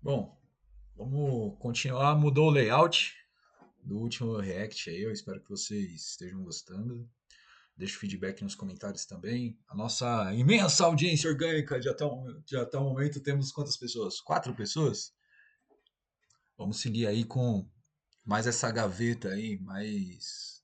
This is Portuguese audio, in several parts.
Bom, vamos continuar. Mudou o layout do último React aí. Eu espero que vocês estejam gostando. Deixe o feedback nos comentários também. A nossa imensa audiência orgânica de até o momento temos quantas pessoas? 4 pessoas? Vamos seguir aí com mais essa gaveta aí, mais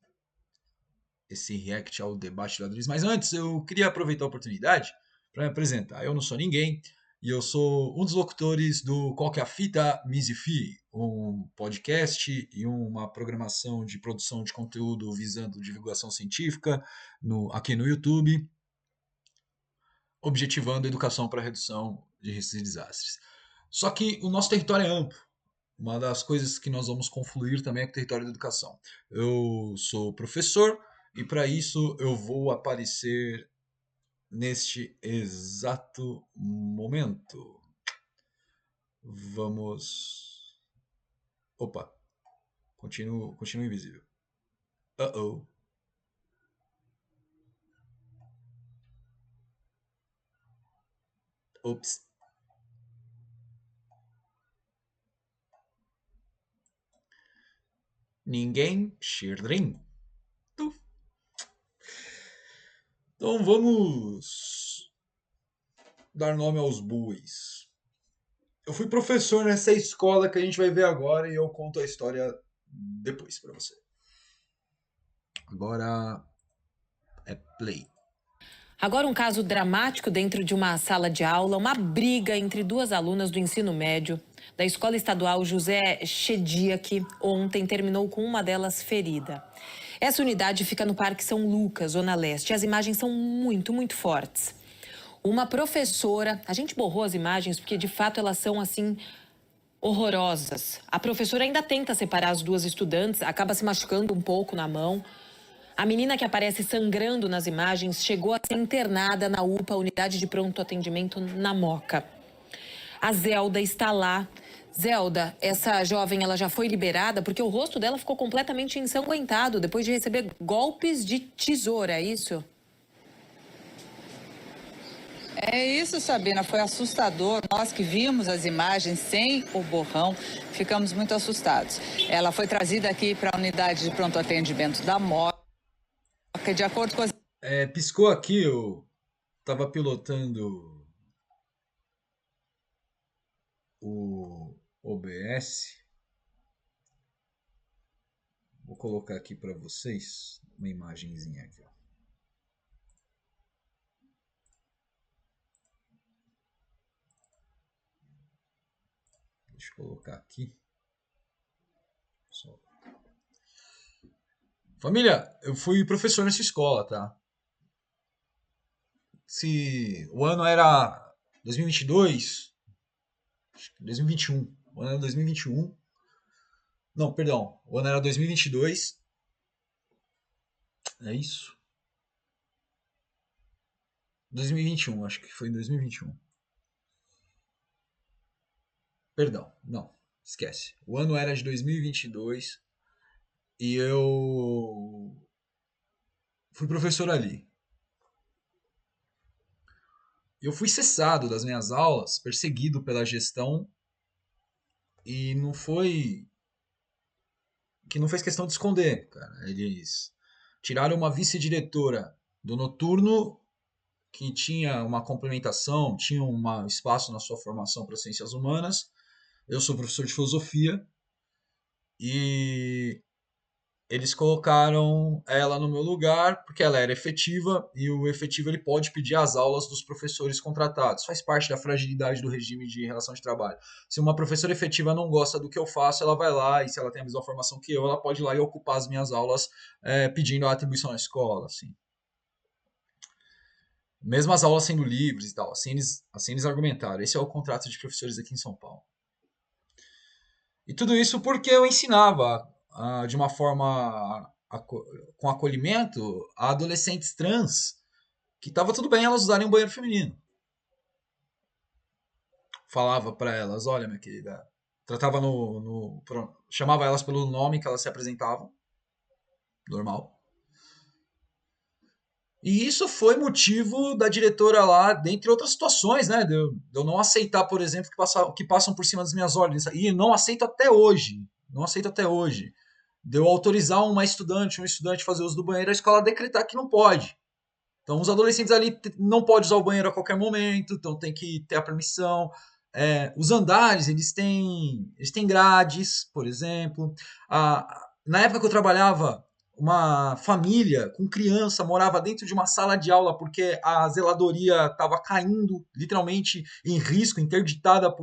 esse react ao debate de ladrões. Mas antes, eu queria aproveitar a oportunidade para me apresentar. Eu não sou ninguém e eu sou um dos locutores do Qual que é a Fita Mizifi, um podcast e uma programação de produção de conteúdo visando divulgação científica aqui no YouTube, objetivando a educação para redução de riscos e desastres. Só que o nosso território é amplo. Uma das coisas que nós vamos confluir também é com o território da educação. Eu sou professor e para isso eu vou aparecer neste exato momento. Vamos. Opa, continuo invisível. Uh-oh. Ops. Ninguém. Shirdrin. Então vamos dar nome aos bois. Eu fui professor nessa escola que a gente vai ver agora e eu conto a história depois para você. Agora é play. Agora um caso dramático dentro de uma sala de aula, uma briga entre duas alunas do ensino médio da Escola Estadual José Chedia, que ontem terminou com uma delas ferida. Essa unidade fica no Parque São Lucas, Zona Leste. As imagens são muito fortes. Uma professora, a gente borrou as imagens porque de fato elas são assim horrorosas. A professora ainda tenta separar as duas estudantes, acaba se machucando um pouco na mão. A menina que aparece sangrando nas imagens chegou a ser internada na UPA, Unidade de Pronto Atendimento, na Moca. A Zelda está lá. Zelda, essa jovem, ela já foi liberada porque o rosto dela ficou completamente ensanguentado depois de receber golpes de tesoura, é isso? É isso, Sabina, foi assustador. Nós que vimos as imagens sem o borrão, ficamos muito assustados. Ela foi trazida aqui para a unidade de pronto atendimento da Moca, de acordo com as... Piscou aqui, eu tava pilotando o OBS. Vou colocar aqui para vocês uma imagenzinha aqui. Ó. Deixa eu colocar aqui. Só. Família, eu fui professor nessa escola, tá? Se o ano era 2022, 2021, o ano era 2021. Não, perdão, o ano era 2022. É isso? 2021, acho que foi em 2021. Perdão, não, esquece. O ano era de 2022 e eu fui professor ali. Eu fui cessado das minhas aulas, perseguido pela gestão e não fez questão de esconder, cara. Eles tiraram uma vice-diretora do noturno que tinha uma complementação, tinha um espaço na sua formação para ciências humanas. Eu sou professor de filosofia e eles colocaram ela no meu lugar porque ela era efetiva e o efetivo ele pode pedir as aulas dos professores contratados. Faz parte da fragilidade do regime de relação de trabalho. Se uma professora efetiva não gosta do que eu faço, ela vai lá e se ela tem a mesma formação que eu, ela pode ir lá e ocupar as minhas aulas pedindo a atribuição à escola, assim. Mesmo as aulas sendo livres e tal, assim eles argumentaram. Esse é o contrato de professores aqui em São Paulo. E tudo isso porque eu ensinava de uma forma com acolhimento a adolescentes trans que estava tudo bem elas usarem um banheiro feminino. Falava para elas, olha minha querida, tratava chamava elas pelo nome que elas se apresentavam, normal. E isso foi motivo da diretora lá, dentre outras situações, né? De eu não aceitar, por exemplo, que passam por cima das minhas ordens. E não aceito até hoje. Não aceito até hoje. De eu autorizar um estudante a fazer uso do banheiro, a escola decretar que não pode. Então, os adolescentes ali não podem usar o banheiro a qualquer momento, então tem que ter a permissão. Os andares, eles têm grades, por exemplo. Na época que eu trabalhava, uma família com criança morava dentro de uma sala de aula porque a zeladoria estava caindo, literalmente em risco, interditada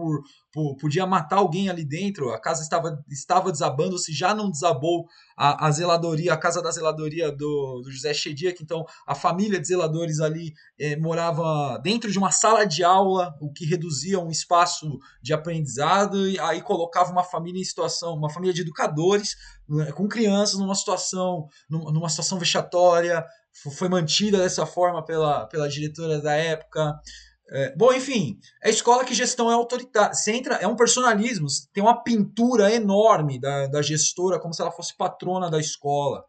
podia matar alguém ali dentro. A casa estava desabando, se já não desabou a zeladoria, a casa da zeladoria do José Chediak. Então a família de zeladores ali morava dentro de uma sala de aula, o que reduzia um espaço de aprendizado, e aí colocava uma família em situação, uma família de educadores, né, com crianças numa situação vexatória. Foi mantida dessa forma pela diretora da época. Bom, enfim, é escola que gestão é autoritária. Você entra, é um personalismo, tem uma pintura enorme da gestora, como se ela fosse patrona da escola.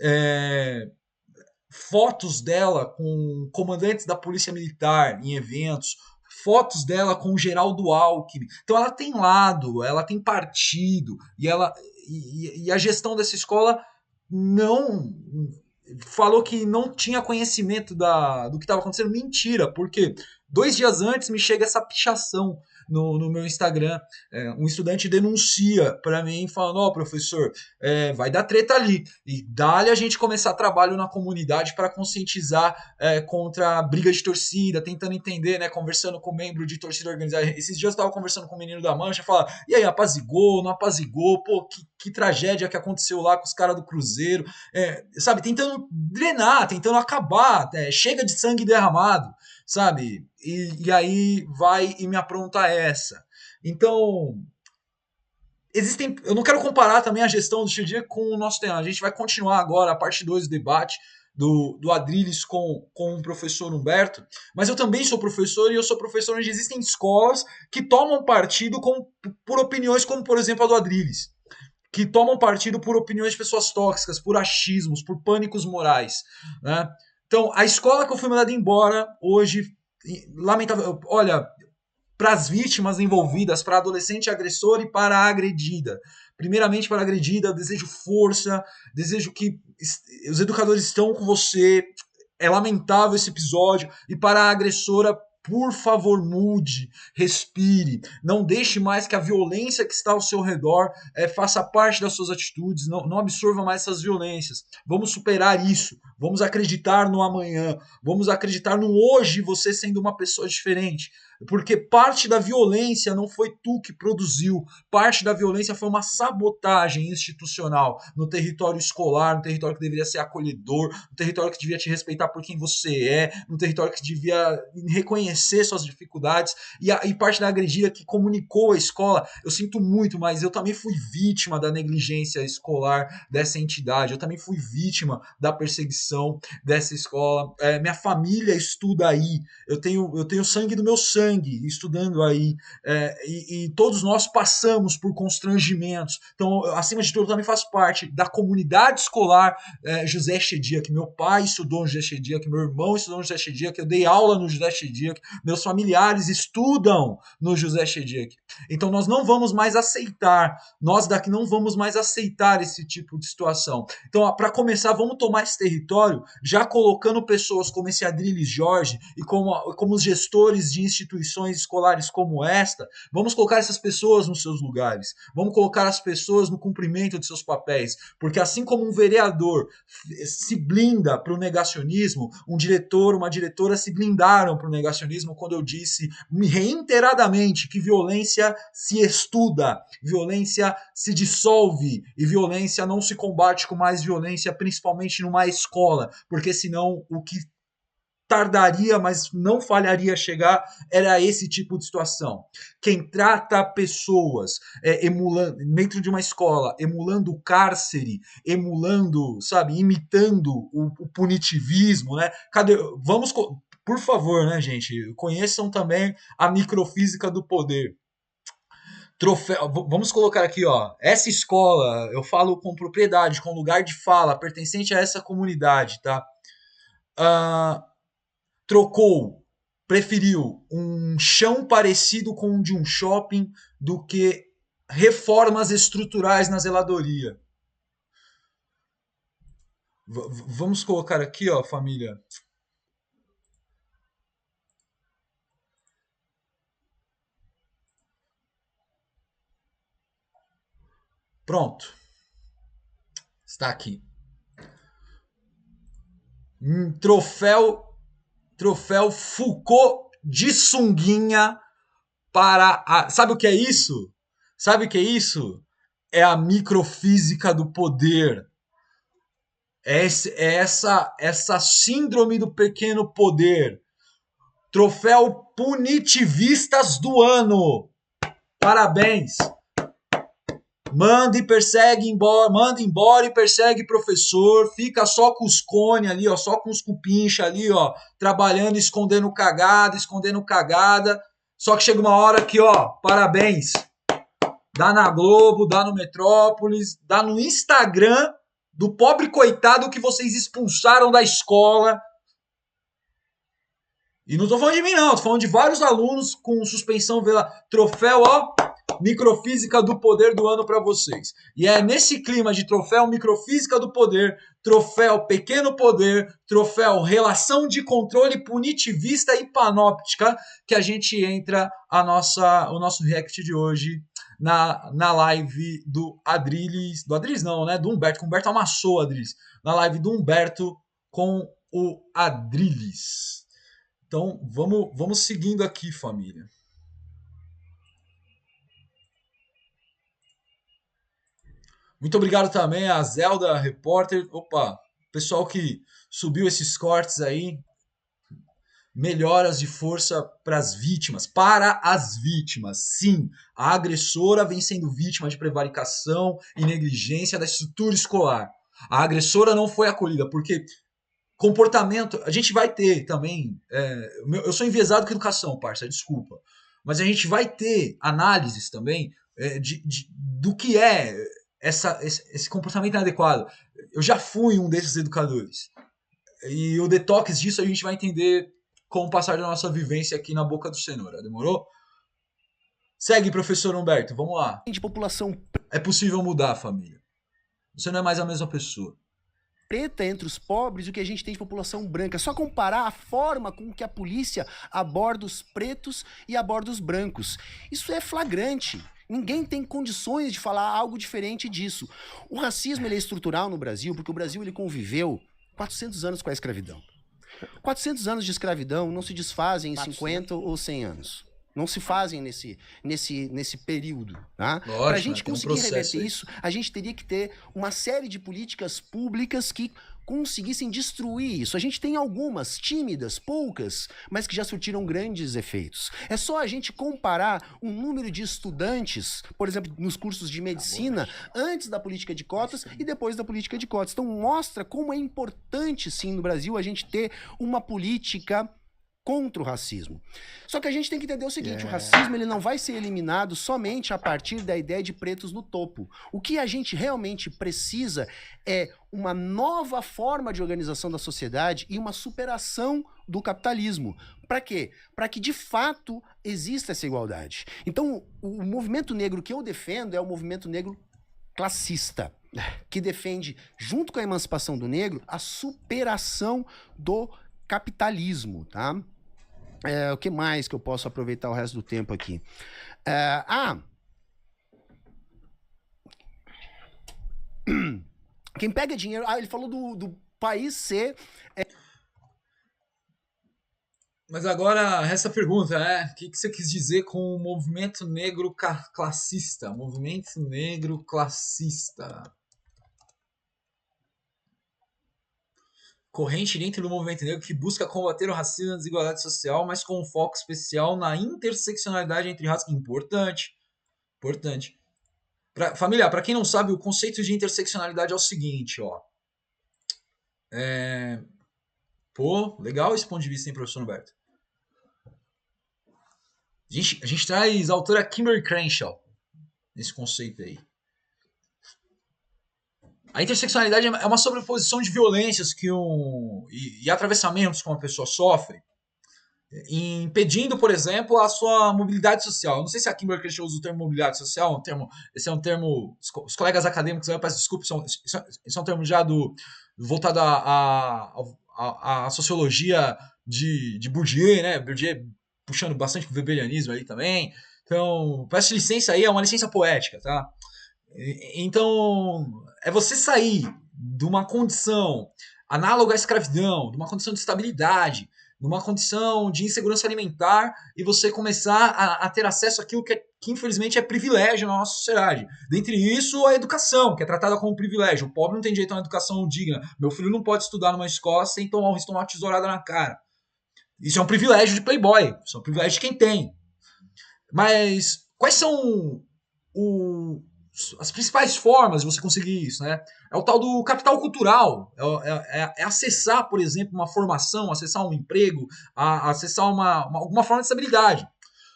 É, fotos dela com comandantes da polícia militar em eventos, fotos dela com o Geraldo Alckmin. Então ela tem lado, ela tem partido, e a gestão dessa escola não falou que não tinha conhecimento do que estava acontecendo. Mentira, porque 2 dias antes me chega essa pichação no meu Instagram. Um estudante denuncia para mim, falando: ó, professor, vai dar treta ali. E dá-lhe a gente começar trabalho na comunidade para conscientizar contra a briga de torcida, tentando entender, né, conversando com membro de torcida organizada. Esses dias eu estava conversando com o menino da Mancha, falando: e aí, apazigou, não apazigou? Pô, que tragédia que aconteceu lá com os caras do Cruzeiro. Sabe, tentando drenar, tentando acabar. Chega de sangue derramado, sabe? E aí vai e me apronta essa. Então, eu não quero comparar também a gestão do Xerdia com o nosso tema. A gente vai continuar agora a parte 2 do debate do Adrilles com o professor Humberto, mas eu também sou professor, e eu sou professor onde existem escolas que tomam partido por opiniões como, por exemplo, a do Adrilles, que tomam partido por opiniões de pessoas tóxicas, por achismos, por pânicos morais, né? Então, a escola que eu fui mandado embora hoje, lamentável, olha, para as vítimas envolvidas, para a adolescente agressora e para a agredida. Primeiramente, para a agredida, eu desejo força, desejo que os educadores estão com você. É lamentável esse episódio. E para a agressora, por favor, mude, respire, não deixe mais que a violência que está ao seu redor faça parte das suas atitudes, não absorva mais essas violências. Vamos superar isso, vamos acreditar no amanhã, vamos acreditar no hoje, você sendo uma pessoa diferente. Porque parte da violência não foi tu que produziu, parte da violência foi uma sabotagem institucional no território escolar, no território que deveria ser acolhedor, no território que devia te respeitar por quem você no território que devia reconhecer suas dificuldades, e parte da agredida que comunicou a escola. Eu sinto muito, mas eu também fui vítima da negligência escolar dessa entidade, eu também fui vítima da perseguição dessa escola. Minha família estuda aí, eu tenho sangue do meu sangue estudando aí, e todos nós passamos por constrangimentos. Então, acima de tudo, eu também faço parte da comunidade escolar José Chediak. Meu pai estudou no José Chediak, meu irmão estudou no José Chediak, eu dei aula no José Chediak, meus familiares estudam no José Chediak. Então, nós não vamos mais aceitar, nós daqui não vamos mais aceitar esse tipo de situação. Então, para começar, vamos tomar esse território já colocando pessoas como esse Adrilles Jorge e como os gestores de instituições escolares como esta. Vamos colocar essas pessoas nos seus lugares, vamos colocar as pessoas no cumprimento de seus papéis, porque assim como um vereador se blinda para o negacionismo, um diretor, uma diretora se blindaram para o negacionismo quando eu disse reiteradamente que violência se estuda, violência se dissolve, e violência não se combate com mais violência, principalmente numa escola, porque senão o que tardaria, mas não falharia chegar, era esse tipo de situação. Quem trata pessoas emulando, dentro de uma escola, emulando o cárcere, emulando, sabe, imitando o punitivismo, né? Vamos, por favor, né, gente, conheçam também a microfísica do poder. Vamos colocar aqui, ó, essa escola, eu falo com propriedade, com lugar de fala, pertencente a essa comunidade, tá? ah, preferiu um chão parecido com o de um shopping do que reformas estruturais na zeladoria. Vamos colocar aqui, ó, família. Pronto. Está aqui. Troféu Foucault de sunguinha para a... Sabe o que é isso? Sabe o que é isso? É a microfísica do poder. É essa síndrome do pequeno poder. Troféu Punitivistas do Ano. Parabéns. Manda embora e persegue professor, fica só com os cones ali, ó, só com os cupincha ali, ó, trabalhando, escondendo cagada, só que chega uma hora que, ó, parabéns, dá na Globo, dá no Metrópolis, dá no Instagram do pobre coitado que vocês expulsaram da escola. E não tô falando de mim não, tô falando de vários alunos com suspensão, troféu, ó, Microfísica do Poder do Ano para vocês. E é nesse clima de troféu Microfísica do Poder, troféu Pequeno Poder, troféu Relação de Controle Punitivista e Panóptica que a gente entra o nosso react de hoje na live do Adriles. Do Adriles não, né? Do Humberto. O Humberto amassou o Adriles. Na live do Humberto com o Adriles. Então, vamos seguindo aqui, família. Muito obrigado também a Zelda Repórter. Opa, pessoal que subiu esses cortes aí. Melhoras de força para as vítimas. Para as vítimas. Sim, a agressora vem sendo vítima de prevaricação e negligência da estrutura escolar. A agressora não foi acolhida, porque comportamento, a gente vai ter também. Eu sou enviesado com educação, parça, desculpa. Mas a gente vai ter análises também do que é esse comportamento inadequado. Eu já fui um desses educadores. E o detox disso a gente vai entender com o passar da nossa vivência aqui na Boca do Cenoura. Demorou? Segue, professor Humberto, vamos lá. De população É possível mudar, família. Você não é mais a mesma pessoa. Preta entre os pobres, o que a gente tem de população branca. Só comparar a forma com que a polícia aborda os pretos e aborda os brancos. Isso é flagrante. Ninguém tem condições de falar algo diferente disso. O racismo ele é estrutural no Brasil, porque o Brasil ele conviveu 400 anos com a escravidão. 400 anos de escravidão não se desfazem em 50 ou 100 anos. Não se fazem nesse período. Tá? Para a gente conseguir reverter isso, a gente teria que ter uma série de políticas públicas que conseguissem destruir isso. A gente tem algumas, tímidas, poucas, mas que já surtiram grandes efeitos. É só a gente comparar o número de estudantes, por exemplo, nos cursos de medicina, antes da política de cotas e depois da política de cotas. Então mostra como é importante, sim, no Brasil, a gente ter uma política contra o racismo. Só que a gente tem que entender o seguinte, o racismo ele não vai ser eliminado somente a partir da ideia de pretos no topo. O que a gente realmente precisa é uma nova forma de organização da sociedade e uma superação do capitalismo. Para quê? Para que de fato exista essa igualdade. Então, o movimento negro que eu defendo é o movimento negro classista, que defende, junto com a emancipação do negro, a superação do capitalismo, tá? O que mais que eu posso aproveitar o resto do tempo aqui? Quem pega dinheiro... ele falou do país ser... Mas agora, essa pergunta, o que você quis dizer com o movimento negro classista? Movimento negro classista. Corrente dentro do movimento negro que busca combater o racismo e a desigualdade social, mas com um foco especial na interseccionalidade entre raças. Importante. Família, para quem não sabe, o conceito de interseccionalidade é o seguinte, ó. Pô, legal esse ponto de vista, hein, professor Humberto? A gente traz a autora Kimberly Crenshaw nesse conceito aí. A interseccionalidade é uma sobreposição de violências e atravessamentos que uma pessoa sofre, impedindo, por exemplo, a sua mobilidade social. Eu não sei se a Kimberly Crenshaw usa o termo mobilidade social, esse é um termo, os colegas acadêmicos, eu peço desculpa, esse é um termo já voltado à sociologia de Bourdieu, né? Bourdieu puxando bastante pro weberianismo aí também. Então, peço licença aí, é uma licença poética, tá? Então, é você sair de uma condição análoga à escravidão, de uma condição de estabilidade, numa condição de insegurança alimentar e você começar a ter acesso àquilo que infelizmente é privilégio na nossa sociedade. Dentre isso, a educação, que é tratada como privilégio. O pobre não tem direito a uma educação digna. Meu filho não pode estudar numa escola sem tomar um risco de uma tesourada na cara. Isso é um privilégio de playboy. Isso é um privilégio de quem tem. Mas quais são as principais formas de você conseguir isso, né? É o tal do capital cultural, é acessar, por exemplo, uma formação, acessar um emprego, acessar alguma forma de estabilidade.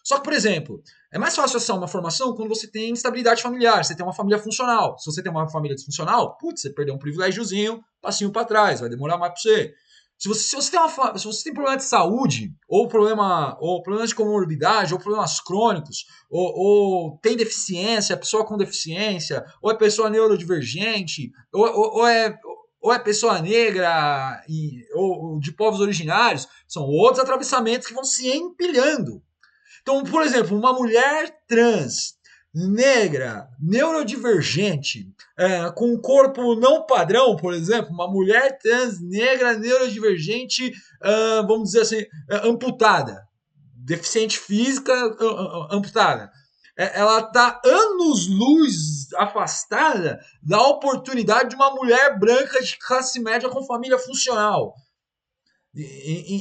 Só que, por exemplo, é mais fácil acessar uma formação quando você tem instabilidade familiar, você tem uma família funcional. Se você tem uma família disfuncional, putz, você perdeu um privilégiozinho, passinho para trás, vai demorar mais para você. Se você tem problema de saúde, ou problemas de comorbidade, ou problemas crônicos, ou tem deficiência, é pessoa com deficiência, ou é pessoa neurodivergente, ou é pessoa negra, ou de povos originários, são outros atravessamentos que vão se empilhando. Então, por exemplo, uma mulher trans, negra, neurodivergente, com um corpo não padrão, por exemplo, uma mulher trans, negra, neurodivergente, vamos dizer assim, amputada, deficiente física, amputada. Ela está anos-luz afastada da oportunidade de uma mulher branca de classe média com família funcional.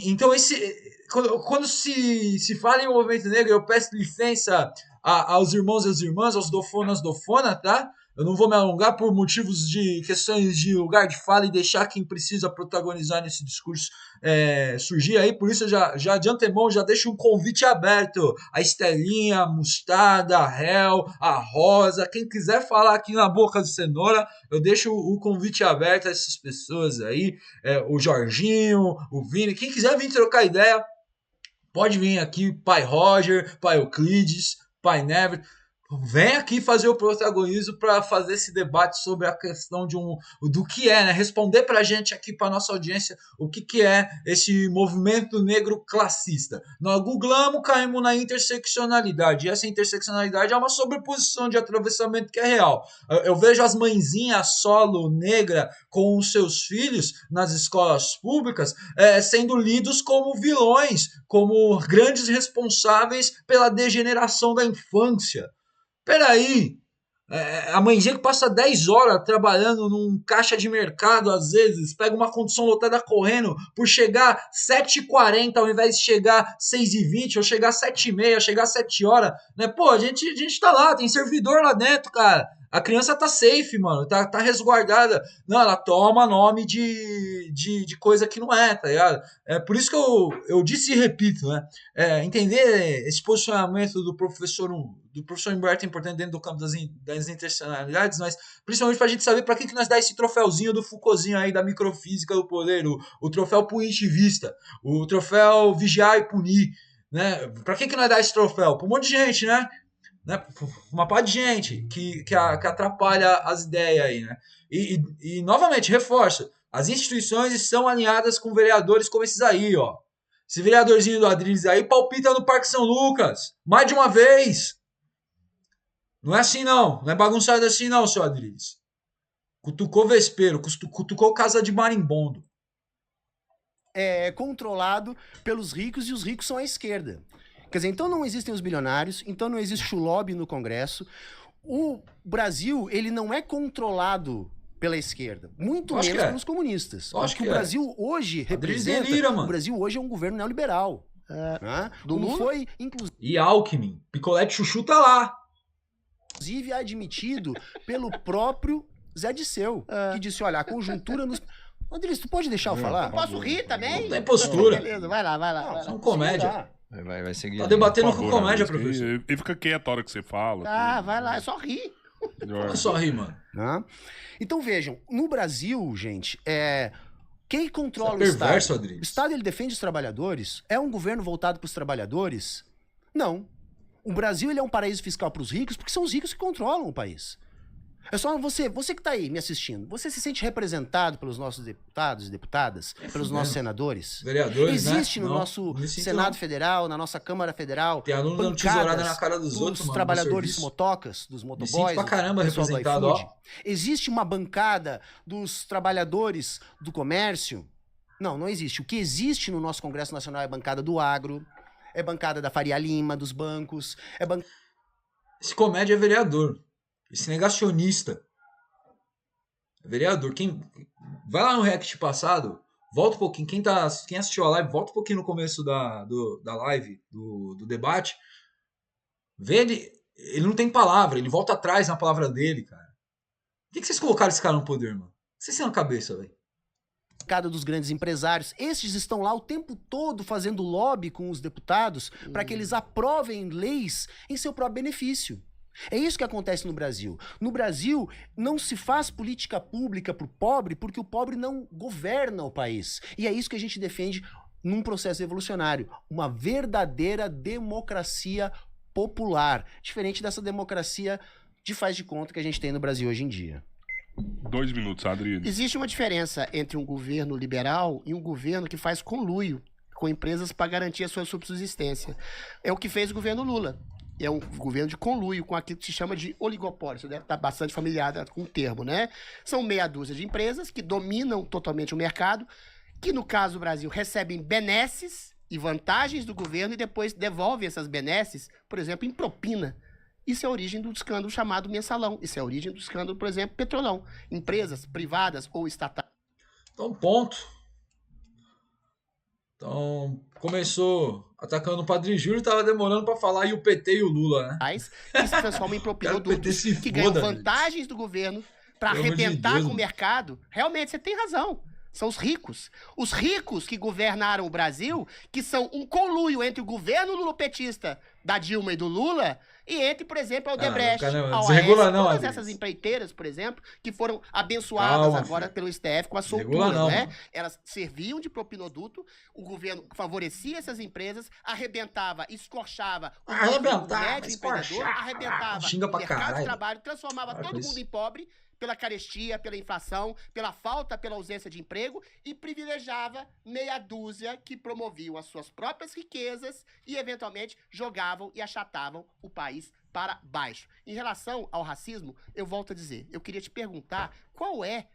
Então, quando se fala em movimento negro, eu peço licença aos irmãos e às irmãs, aos dofonas, tá? Eu não vou me alongar por motivos de questões de lugar de fala e deixar quem precisa protagonizar nesse discurso surgir aí. Por isso, eu já de antemão, já deixo um convite aberto. A Estelinha, a Mostarda, a Hel, a Rosa, quem quiser falar aqui na boca de cenoura, eu deixo o convite aberto a essas pessoas aí. O Jorginho, o Vini, quem quiser vir trocar ideia, pode vir aqui, pai Roger, pai Euclides, pai Never, vem aqui fazer o protagonismo para fazer esse debate sobre a questão do que é, né? Responder para a gente aqui, para nossa audiência, o que é esse movimento negro classista. Nós googlamos, caímos na interseccionalidade, e essa interseccionalidade é uma sobreposição de atravessamento que é real. Eu vejo as mãezinhas solo negra com os seus filhos nas escolas públicas sendo lidos como vilões, como grandes responsáveis pela degeneração da infância. Peraí, a mãezinha que passa 10 horas trabalhando num caixa de mercado, às vezes, pega uma condução lotada correndo por chegar 7h40 ao invés de chegar 6h20, ou chegar 7h30, chegar 7 horas, né? Pô, a gente tá lá, tem servidor lá dentro, cara. A criança tá safe, mano, tá resguardada. Não, ela toma nome de coisa que não é, tá ligado? Por isso que eu disse e repito, né? Entender esse posicionamento do professor Humberto é importante dentro do campo das interseccionalidades, mas principalmente pra gente saber pra que nós dá esse troféuzinho do Foucaultzinho aí da microfísica do poder, o troféu punitivista, o troféu vigiar e punir, né? Pra que nós dá esse troféu? Pra um monte de gente, né? Uma parte de gente que atrapalha as ideias aí, né? E novamente, reforço, as instituições estão alinhadas com vereadores como esses aí, ó. Esse vereadorzinho do Adriles aí palpita no Parque São Lucas, mais de uma vez. Não é assim não é bagunçado assim não, seu Adriles. Cutucou vespeiro, cutucou casa de marimbondo. É controlado pelos ricos e os ricos são a esquerda. Quer dizer, então não existem os bilionários, então não existe o lobby no Congresso. O Brasil, ele não é controlado pela esquerda, muito menos pelos comunistas. O que o Brasil hoje representa, o Brasil hoje é um governo neoliberal. Né? Do Lula foi, inclusive... E Alckmin, picolé de chuchu tá lá. Inclusive admitido pelo próprio Zé Disseu, que disse, olha, a conjuntura nos... Adriles, tu pode deixar eu falar? Posso rir também? Não tem postura. Beleza, vai lá. Não, são comédia. Vai seguir. Tá debatendo com comédia, professor. Ele fica quieto a hora que você fala. Vai lá, é só rir. Olha só aí, mano. Né? Então vejam, no Brasil, gente, quem controla Isso é perverso, o Estado? Adriles. O Estado ele defende os trabalhadores? É um governo voltado para os trabalhadores? Não. O Brasil ele é um paraíso fiscal para os ricos porque são os ricos que controlam o país. É só você que está aí me assistindo, você se sente representado pelos nossos deputados e deputadas, pelos nossos senadores? Vereadores, Existe né? no Não, nosso não me sinto, Senado não. Federal, na nossa Câmara Federal, Tem aluno dando tesourada na cara dos outros, mano, no trabalhadores serviço. motocas, dos Me motoboys, sinto pra caramba do pessoal do representado, iFood? ó. Existe uma bancada dos trabalhadores do comércio? Não, não existe. O que existe no nosso Congresso Nacional é a bancada do agro, é bancada da Faria Lima, dos bancos, Esse comédia é vereador. Esse negacionista. É vereador. Vai lá no react passado, volta um pouquinho. Quem assistiu a live, volta um pouquinho no começo da live, do debate. Vê ele não tem palavra, ele volta atrás na palavra dele, cara. Por que vocês colocaram esse cara no poder, mano? Vocês têm na cabeça, velho. bancada dos grandes empresários. Estes estão lá o tempo todo fazendo lobby com os deputados para que eles aprovem leis em seu próprio benefício. É isso que acontece no Brasil. No Brasil, não se faz política pública para o pobre porque o pobre não governa o país. E é isso que a gente defende num processo evolucionário. Uma verdadeira democracia popular. Diferente dessa democracia de faz de conta que a gente tem no Brasil hoje em dia. 2 minutos, Adriles. Existe uma diferença entre um governo liberal e um governo que faz conluio com empresas para garantir a sua subsistência. É o que fez o governo Lula. É um governo de conluio com aquilo que se chama de oligopólio. Você deve estar bastante familiar com o termo, né? São meia dúzia de empresas que dominam totalmente o mercado, que no caso do Brasil recebem benesses e vantagens do governo e depois devolvem essas benesses, por exemplo, em propina. Isso é a origem do escândalo chamado mensalão. Isso é a origem do escândalo, por exemplo, Petrolão. Empresas privadas ou estatais. Então, ponto. Então, começou atacando o Padre Júlio, tava demorando pra falar e o PT e o Lula, né? Que se transformam em propinodutos, que ganham vantagens do governo para arrebentar com o mercado. Realmente, você tem razão. São os ricos. Os ricos que governaram o Brasil, que são um conluio entre o governo lulopetista da Dilma e do Lula e entre, por exemplo, a Odebrecht, a OAS, todas essas empreiteiras, por exemplo, que foram abençoadas agora pelo STF com a soltura, né? Elas serviam de propinoduto, o governo favorecia essas empresas, arrebentava, escorchava o médio empreendedor, arrebentava o mercado de trabalho, transformava todo mundo em pobre, pela carestia, pela inflação, pela falta, pela ausência de emprego e privilegiava meia dúzia que promoviam as suas próprias riquezas e, eventualmente, jogavam e achatavam o país para baixo. Em relação ao racismo, eu volto a dizer, eu queria te perguntar qual é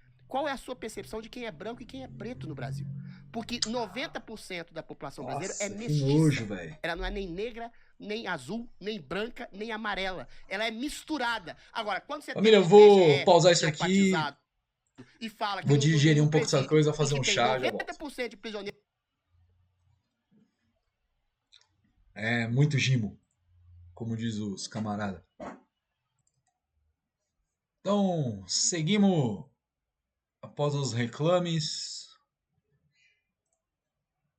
a sua percepção de quem é branco e quem é preto no Brasil? Porque 90% da população brasileira é mestiça. Nojo, ela não é nem negra, nem azul, nem branca, nem amarela. Ela é misturada. Agora, quando você família, eu vou pausar isso aqui e fala que vou digerir um pouco essa coisa, fazer um chá. 90% de prisioneiros. É muito gimo, como diz os camaradas. Então, seguimos após os reclames.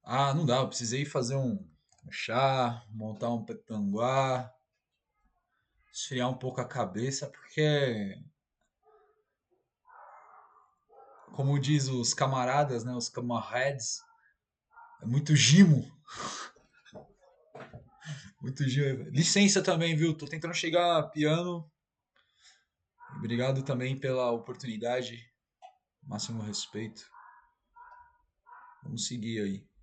Ah, não dá, eu precisei fazer um chá, montar um petanguá, esfriar um pouco a cabeça, porque, como diz os camaradas, né, os camarades, é muito gimo. Muito gimo. Licença também, viu? Tô tentando chegar a piano. Obrigado também pela oportunidade. Máximo respeito. Vamos seguir aí.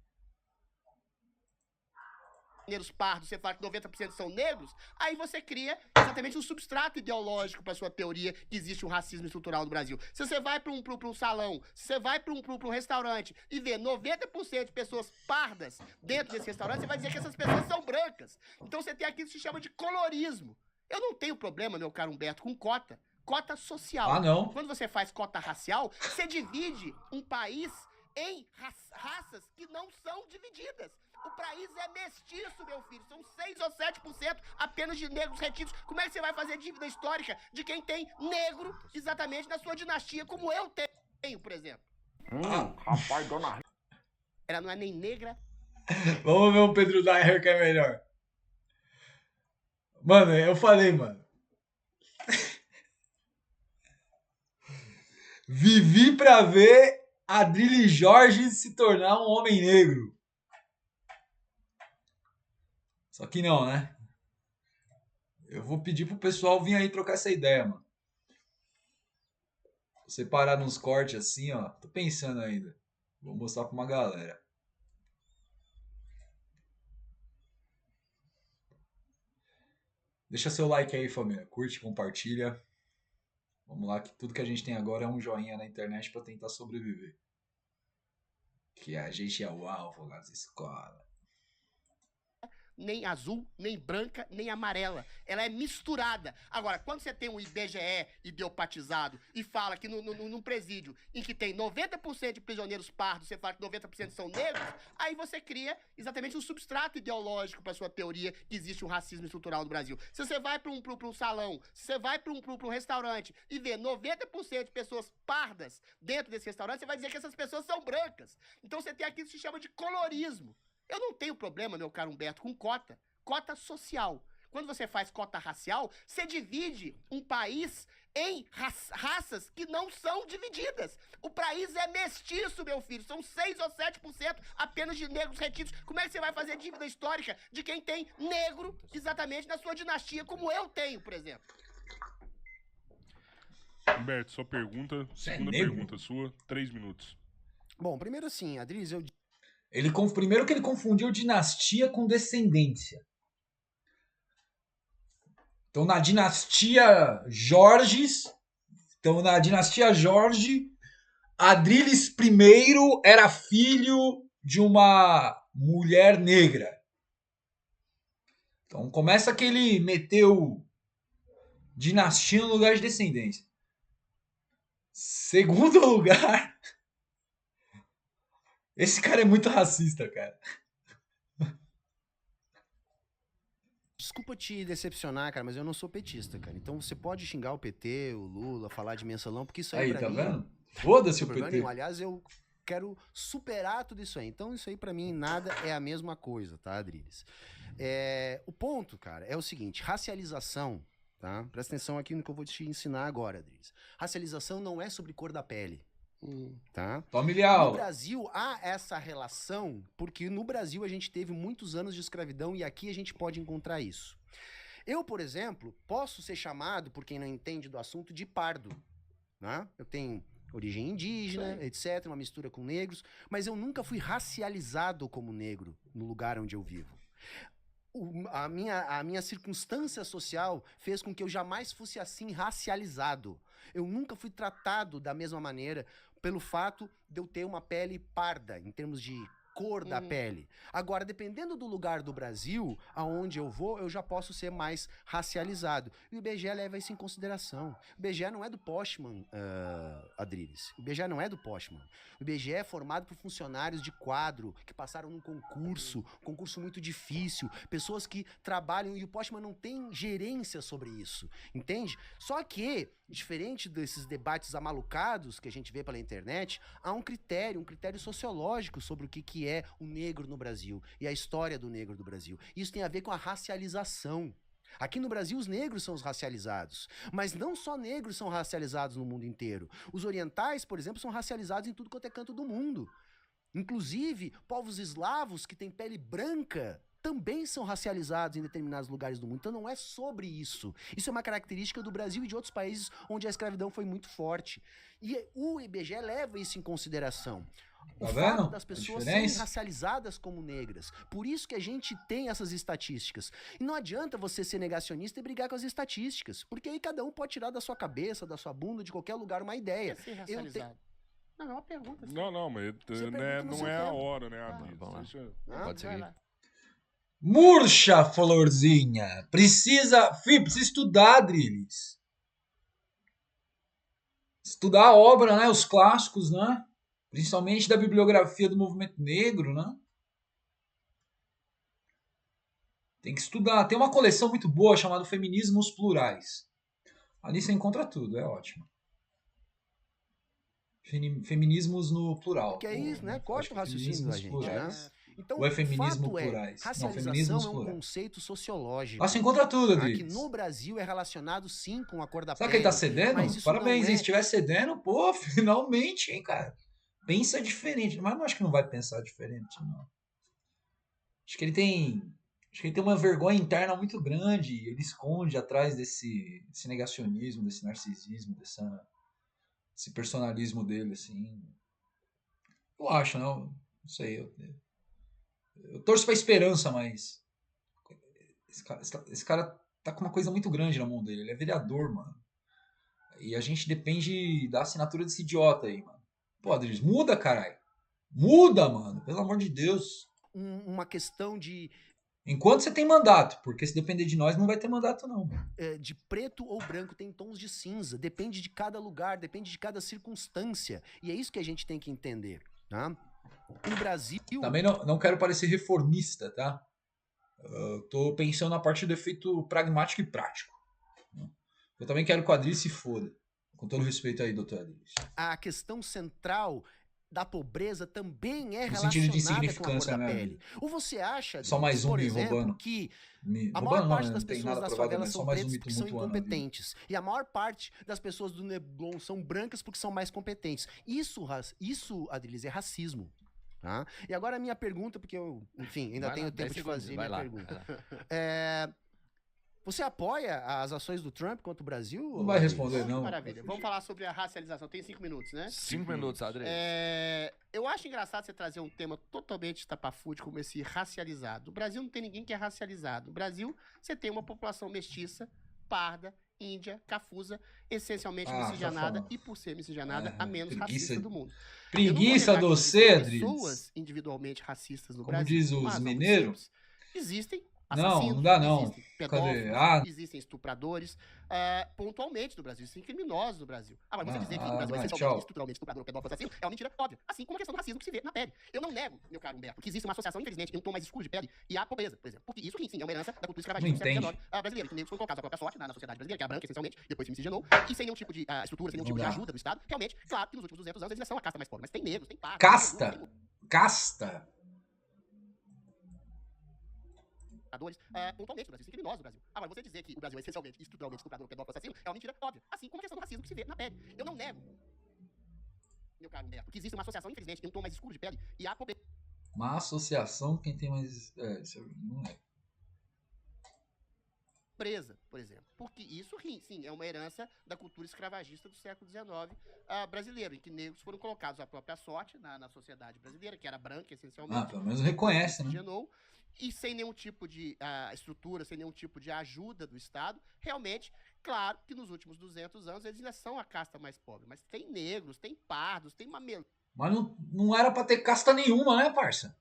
Pardos, você fala que 90% são negros, aí você cria exatamente um substrato ideológico para sua teoria que existe um racismo estrutural no Brasil. Se você vai para um salão, se você vai para um restaurante e vê 90% de pessoas pardas dentro desse restaurante, você vai dizer que essas pessoas são brancas. Então você tem aquilo que se chama de colorismo. Eu não tenho problema, meu caro Humberto, com cota social. Ah, não. Quando você faz cota racial, você divide um país em raças que não são divididas. O país é mestiço, meu filho. São 6 ou 7% apenas de negros retidos. Como é que você vai fazer dívida histórica de quem tem negro exatamente na sua dinastia, como eu tenho, por exemplo? Rapaz, dona... Ela não é nem negra. Vamos ver o Pedro Daher que é melhor. Mano, eu falei, mano. Vivi pra ver Adrilles Jorge se tornar um homem negro. Só que não, né? Eu vou pedir pro pessoal vir aí trocar essa ideia, mano. Você parar nos cortes assim, ó. Tô pensando ainda. Vou mostrar pra uma galera. Deixa seu like aí, família. Curte, compartilha. Vamos lá, que tudo que a gente tem agora é um joinha na internet pra tentar sobreviver. Que a gente é o alvo nas escolas. Nem azul, nem branca, nem amarela. Ela é misturada. Agora, quando você tem um IBGE idiopatizado e fala que num presídio em que tem 90% de prisioneiros pardos, você fala que 90% são negros, aí você cria exatamente um substrato ideológico para sua teoria que existe um racismo estrutural no Brasil. Se você vai para um salão, se você vai para um restaurante e vê 90% de pessoas pardas dentro desse restaurante, você vai dizer que essas pessoas são brancas. Então você tem aquilo que se chama de colorismo. Eu não tenho problema, meu caro Humberto, com cota social. Quando você faz cota racial, você divide um país em raças que não são divididas. O país é mestiço, meu filho. São 6 ou 7% apenas de negros retidos. Como é que você vai fazer dívida histórica de quem tem negro exatamente na sua dinastia, como eu tenho, por exemplo? Humberto, sua pergunta, segunda pergunta sua, 3 minutos. Bom, primeiro assim, Adrilles, Primeiro que ele confundiu dinastia com descendência. Então, na dinastia Jorge, Adrilles I era filho de uma mulher negra. Então, começa que ele meteu dinastia no lugar de descendência. Segundo lugar... Esse cara é muito racista, cara. Desculpa te decepcionar, cara, mas eu não sou petista, cara. Então você pode xingar o PT, o Lula, falar de mensalão, porque isso aí pra mim... Vendo? Foda-se o PT. Nenhum. Aliás, eu quero superar tudo isso aí. Então isso aí pra mim nada é a mesma coisa, tá, Adrilles? O ponto, cara, é o seguinte, racialização, tá? Presta atenção aqui no que eu vou te ensinar agora, Adrilles. Racialização não é sobre cor da pele. Tá? Tome Lial. No Brasil há essa relação, porque no Brasil a gente teve muitos anos de escravidão e aqui a gente pode encontrar isso. Eu, por exemplo, posso ser chamado, por quem não entende do assunto, de pardo. Né? Eu tenho origem indígena, etc., uma mistura com negros, mas eu nunca fui racializado como negro no lugar onde eu vivo. A minha circunstância social fez com que eu jamais fosse assim racializado. Eu nunca fui tratado da mesma maneira pelo fato de eu ter uma pele parda, em termos de cor da pele. Agora, dependendo do lugar do Brasil, aonde eu vou, eu já posso ser mais racializado. E o IBGE leva isso em consideração. O IBGE não é do Postman, Adrilles. O IBGE não é do Postman. O IBGE é formado por funcionários de quadro, que passaram num concurso muito difícil, pessoas que trabalham, e o Postman não tem gerência sobre isso, entende? Só que, diferente desses debates amalucados que a gente vê pela internet, há um critério sociológico sobre o que é o negro no Brasil e a história do negro do Brasil. Isso tem a ver com a racialização. Aqui no Brasil os negros são os racializados, mas não só negros são racializados no mundo inteiro. Os orientais, por exemplo, são racializados em tudo quanto é canto do mundo. Inclusive, povos eslavos que têm pele branca também são racializados em determinados lugares do mundo. Então não é sobre isso. Isso é uma característica do Brasil e de outros países onde a escravidão foi muito forte. E o IBGE leva isso em consideração. O fato das pessoas serem racializadas como negras. Por isso que a gente tem essas estatísticas. E não adianta você ser negacionista e brigar com as estatísticas. Porque aí cada um pode tirar da sua cabeça, da sua bunda, de qualquer lugar uma ideia. Ser racializado. Não, é uma pergunta. Assim. Não, mas não é a hora, né, Adrilles? Pode seguir. Murcha, Florzinha. Precisa estudar, Adrilles. Estudar a obra, né? Os clássicos, né? Principalmente da bibliografia do movimento negro, né? Tem que estudar. Tem uma coleção muito boa chamada Feminismos Plurais. Ali você encontra tudo, é ótimo. Feminismos no plural. Que é isso, né? Corta o raciocínio da gente, né? Então, ou é feminismo fato plurais? Racialização Não, feminismos é um plurais. conceito sociológico. Lá se encontra tudo, Que Adriles. no Brasil é relacionado sim com a cor da Sabe pele. quem tá cedendo? Mas isso Parabéns, não hein? é... Se estiver cedendo, pô, finalmente, hein, cara. Pensa diferente. Mas não acho que não vai pensar diferente, não. Acho que ele tem uma vergonha interna muito grande. Ele esconde atrás desse negacionismo, desse narcisismo, desse personalismo dele, assim. Eu acho, não sei. Eu torço pra esperança, mas esse cara tá com uma coisa muito grande na mão dele. Ele é vereador, mano. E a gente depende da assinatura desse idiota aí, mano. Pô, Adriles, muda, caralho. Muda, mano. Pelo amor de Deus. Uma questão de... Enquanto você tem mandato, porque se depender de nós, não vai ter mandato, não. De preto ou branco, tem tons de cinza. Depende de cada lugar, depende de cada circunstância. E é isso que a gente tem que entender, tá? No Brasil... Também não quero parecer reformista, tá? Tô pensando na parte do efeito pragmático e prático. Eu também quero que o Adriles se foda. Com todo respeito aí, doutor Adriles. A questão central da pobreza também é No sentido de relacionada com a cor insignificância, da né? pele. Ou você acha, Só mais um por me exemplo, roubando. que Me a roubando maior parte não, das não tem pessoas nada das provado, favelas mas são só mais um pretas me porque são tumultuando a vida. incompetentes. E a maior parte das pessoas do Leblon são brancas porque são mais competentes. Isso Adriles, é racismo. Tá? E agora a minha pergunta, porque eu, enfim, ainda tenho tempo de fazer minha pergunta. Você apoia as ações do Trump contra o Brasil? Não vai responder, não. Maravilha. Vamos falar sobre a racialização. Tem 5 minutos, né? 5 minutos, Adriles. Eu acho engraçado você trazer um tema totalmente estapafúrdio como esse racializado. No Brasil não tem ninguém que é racializado. No Brasil, você tem uma população mestiça, parda, índia, cafusa, essencialmente miscigenada e, por ser miscigenada, a menos racista do mundo. Preguiça do Cedric. Pessoas individualmente racistas no Como Brasil. diz os mineiros. Existem assassinos, não dá não. existem pedófilos, existem estupradores, pontualmente no Brasil, existem criminosos no Brasil. Agora, você dizer que o Brasil é essencialmente estruturalmente estuprador, pedófilo, assassino, é uma mentira óbvia. Assim como a questão do racismo que se vê na pele. Eu não nego, meu caro Humberto, que existe uma associação, infelizmente, em um tom mais escuro de pele e a pobreza, por exemplo. Porque isso, sim, é uma herança da cultura escravagista do século XIX brasileira, que negros foram colocados à própria sorte na sociedade brasileira, que era branca, essencialmente, depois se miscigenou, e sem nenhum tipo de estrutura, sem nenhum tipo de ajuda do Estado. Realmente, claro que nos últimos 200 anos eles são a casta mais pobre, mas tem negros, tem pardos. Casta. Pontualmente no Brasil, sem criminosos no Brasil. Agora, você dizer que o Brasil é essencialmente, estruturalmente, estuprador, pedófilo, assassino, é uma mentira óbvia. Assim como a questão do racismo que se vê na pele. Eu não nego, meu caro Humberto, que existe uma associação, infelizmente, em um tom mais escuro de pele e a pobreza. Uma associação, quem tem mais... isso não é. Presa, por exemplo. Porque isso, sim, é uma herança da cultura escravagista do século XIX brasileiro, em que negros foram colocados à própria sorte na sociedade brasileira, que era branca, essencialmente. Pelo menos reconhece, né? E sem nenhum tipo de estrutura, sem nenhum tipo de ajuda do Estado, realmente, claro que nos últimos 200 anos eles ainda são a casta mais pobre, mas tem negros, tem pardos, tem mamelo. Mas não era pra ter casta nenhuma, né, parça?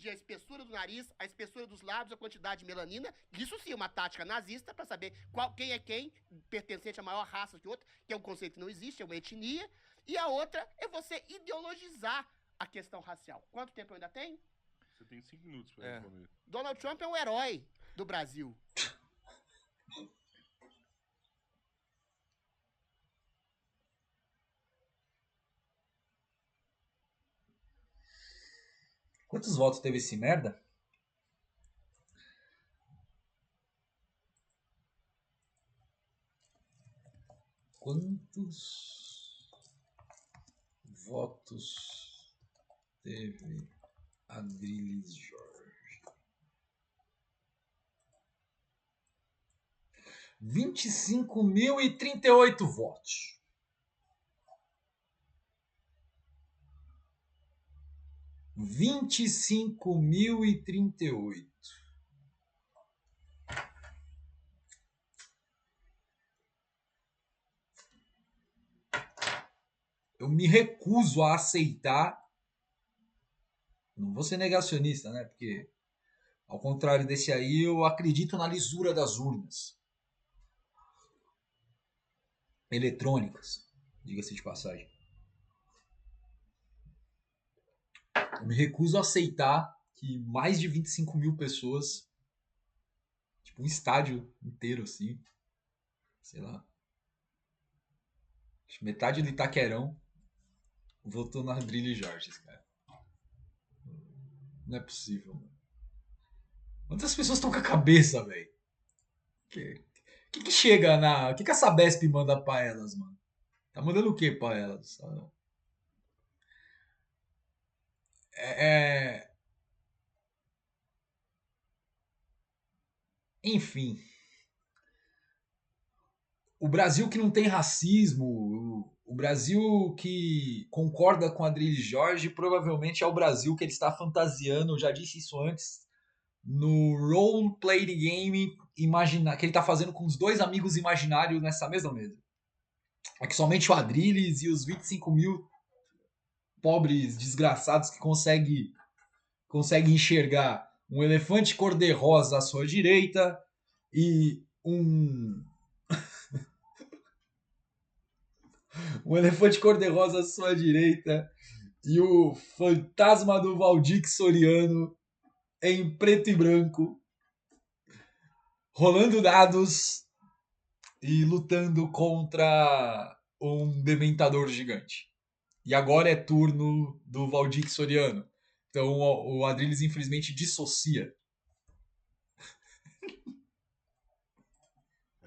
A espessura do nariz, a espessura dos lábios, a quantidade de melanina, isso sim é uma tática nazista para saber quem é quem, pertencente a maior raça que outra, que é um conceito que não existe, é uma etnia, e a outra é você ideologizar a questão racial. Quanto tempo eu ainda tenho? Você tem 5 minutos para responder. Donald Trump é um herói do Brasil. Quantos votos teve esse merda? Quantos votos teve Adriles Jorge? 25.038 votos. Vinte e 25.038. Eu me recuso a aceitar. Não vou ser negacionista, né? Porque, ao contrário desse aí, eu acredito na lisura das urnas eletrônicas, diga-se de passagem. Eu me recuso a aceitar que mais de 25 mil pessoas, tipo um estádio inteiro assim, sei lá, metade do Itaquerão votou na Adriles Jorge, cara. Não é possível, mano. Quantas pessoas estão com a cabeça, velho? Que chega na... O que a Sabesp manda pra elas, mano? Tá mandando o que pra elas? Enfim. O Brasil que não tem racismo, o Brasil que concorda com Adrilles Jorge, provavelmente é o Brasil que ele está fantasiando, eu já disse isso antes, no role-play game que ele está fazendo com os dois amigos imaginários nessa mesma mesa. É que somente o Adrilles e os 25 mil pobres desgraçados que conseguem enxergar um elefante cor-de-rosa à sua direita e um elefante cor-de-rosa à sua direita e o fantasma do Valdir Soriano em preto e branco, rolando dados e lutando contra um dementador gigante. E agora é turno do Valdir Soriano. Então o Adrilles infelizmente dissocia.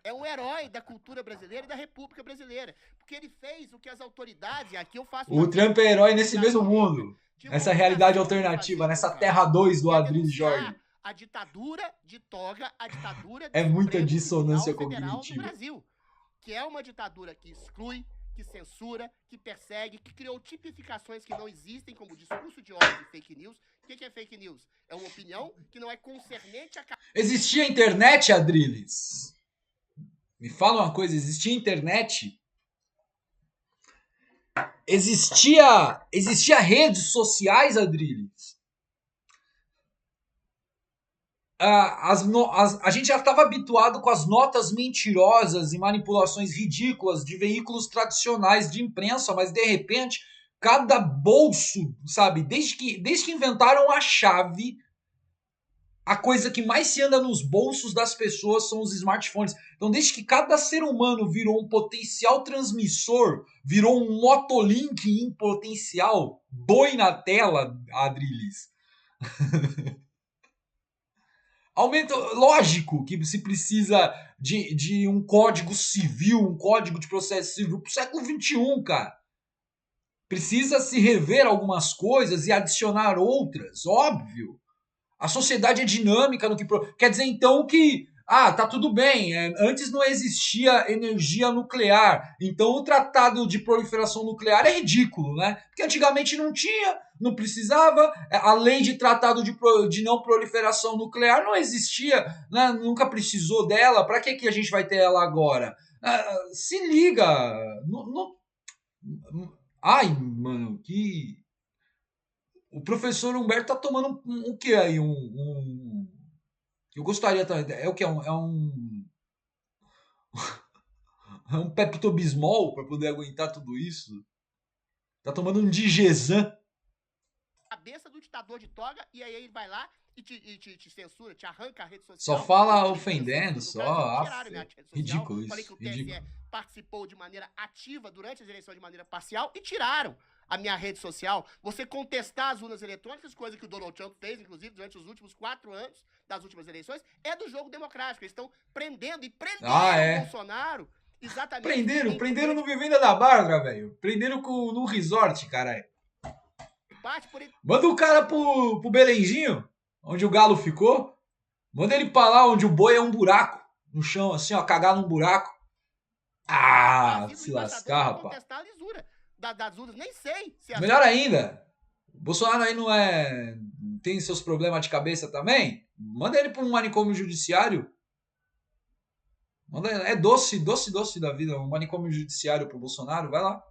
É um herói da cultura brasileira e da República Brasileira. Porque ele fez o que as autoridades... Aqui eu faço o Trump é herói nesse mesmo mundo. Nessa realidade alternativa, nessa Terra 2 do Adrilles Jorge. A ditadura de toga, a ditadura é muita dissonância cognitiva. No Brasil, que é uma ditadura que exclui, que censura, que persegue, que criou tipificações que não existem, como discurso de ódio e fake news. O que é fake news? É uma opinião que não é concernente a... Existia internet, Adrilles? Me fala uma coisa, existia internet? Existia redes sociais, Adrilles? A gente já estava habituado com as notas mentirosas e manipulações ridículas de veículos tradicionais de imprensa, mas de repente, cada bolso, sabe, desde que inventaram a chave, a coisa que mais se anda nos bolsos das pessoas são os smartphones. Então, desde que cada ser humano virou um potencial transmissor, virou um motolink em potencial, boi na tela, Adrilles. Aumenta, lógico que se precisa de um código civil, um código de processo civil pro século XXI, cara. Precisa se rever algumas coisas e adicionar outras, óbvio. A sociedade é dinâmica no que... Quer dizer, então, que... tá tudo bem, antes não existia energia nuclear, então o tratado de proliferação nuclear é ridículo, né? Porque antigamente não tinha, não precisava, a lei de tratado de não proliferação nuclear não existia, né? Nunca precisou dela, pra que a gente vai ter ela agora? Se liga! Ai, mano, que... O professor Humberto tá tomando o que aí? Eu gostaria também. É o que? É um Pepto-Bismol para poder aguentar tudo isso? Tá tomando um Digesan. Cabeça do ditador de toga, e aí ele vai lá e te censura, te arranca a rede social. Só fala ofendendo, só. Ridículo isso. Falei que o TSE participou de maneira ativa durante as eleições de maneira parcial e tiraram a minha rede social. Você contestar as urnas eletrônicas, coisa que o Donald Trump fez, inclusive, durante os últimos 4 anos das últimas eleições, é do jogo democrático. Eles estão prendendo o Bolsonaro. Exatamente. Prenderam no Vivenda da Barra, velho. Prenderam num resort, caralho. Manda o cara pro Belenzinho, onde o galo ficou. Manda ele pra lá onde o boi é um buraco no chão, assim, ó, cagar num buraco. Se lascar, rapaz. Das urnas, nem sei. Melhor ainda, o Bolsonaro aí não tem seus problemas de cabeça também? Manda ele pra um manicômio judiciário. É doce da vida, um manicômio judiciário pro Bolsonaro, vai lá.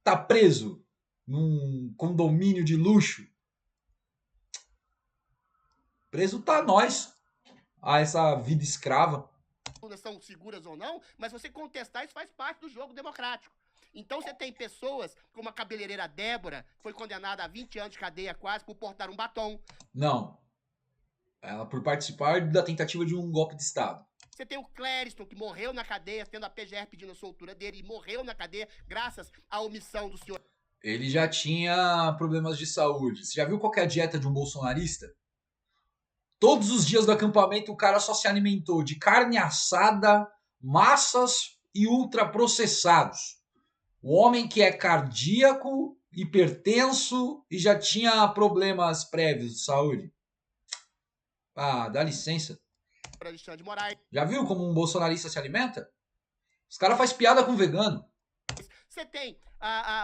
Tá preso num condomínio de luxo. Preso tá nós. Essa vida escrava. São seguras ou não, mas você contestar isso faz parte do jogo democrático. Então você tem pessoas como a cabeleireira Débora, que foi condenada a 20 anos de cadeia quase por portar um batom. Não. Ela por participar da tentativa de um golpe de Estado. Você tem o Clériston, que morreu na cadeia, tendo a PGR pedindo a soltura dele, e morreu na cadeia graças à omissão do senhor. ele já tinha problemas de saúde. Você já viu qual que é a dieta de um bolsonarista? Todos os dias do acampamento o cara só se alimentou de carne assada, massas e ultraprocessados. O homem que é cardíaco, hipertenso e já tinha problemas prévios de saúde. Ah, dá licença. Alexandre de Moraes. Já viu como um bolsonarista se alimenta? Os caras fazem piada com vegano. Você tem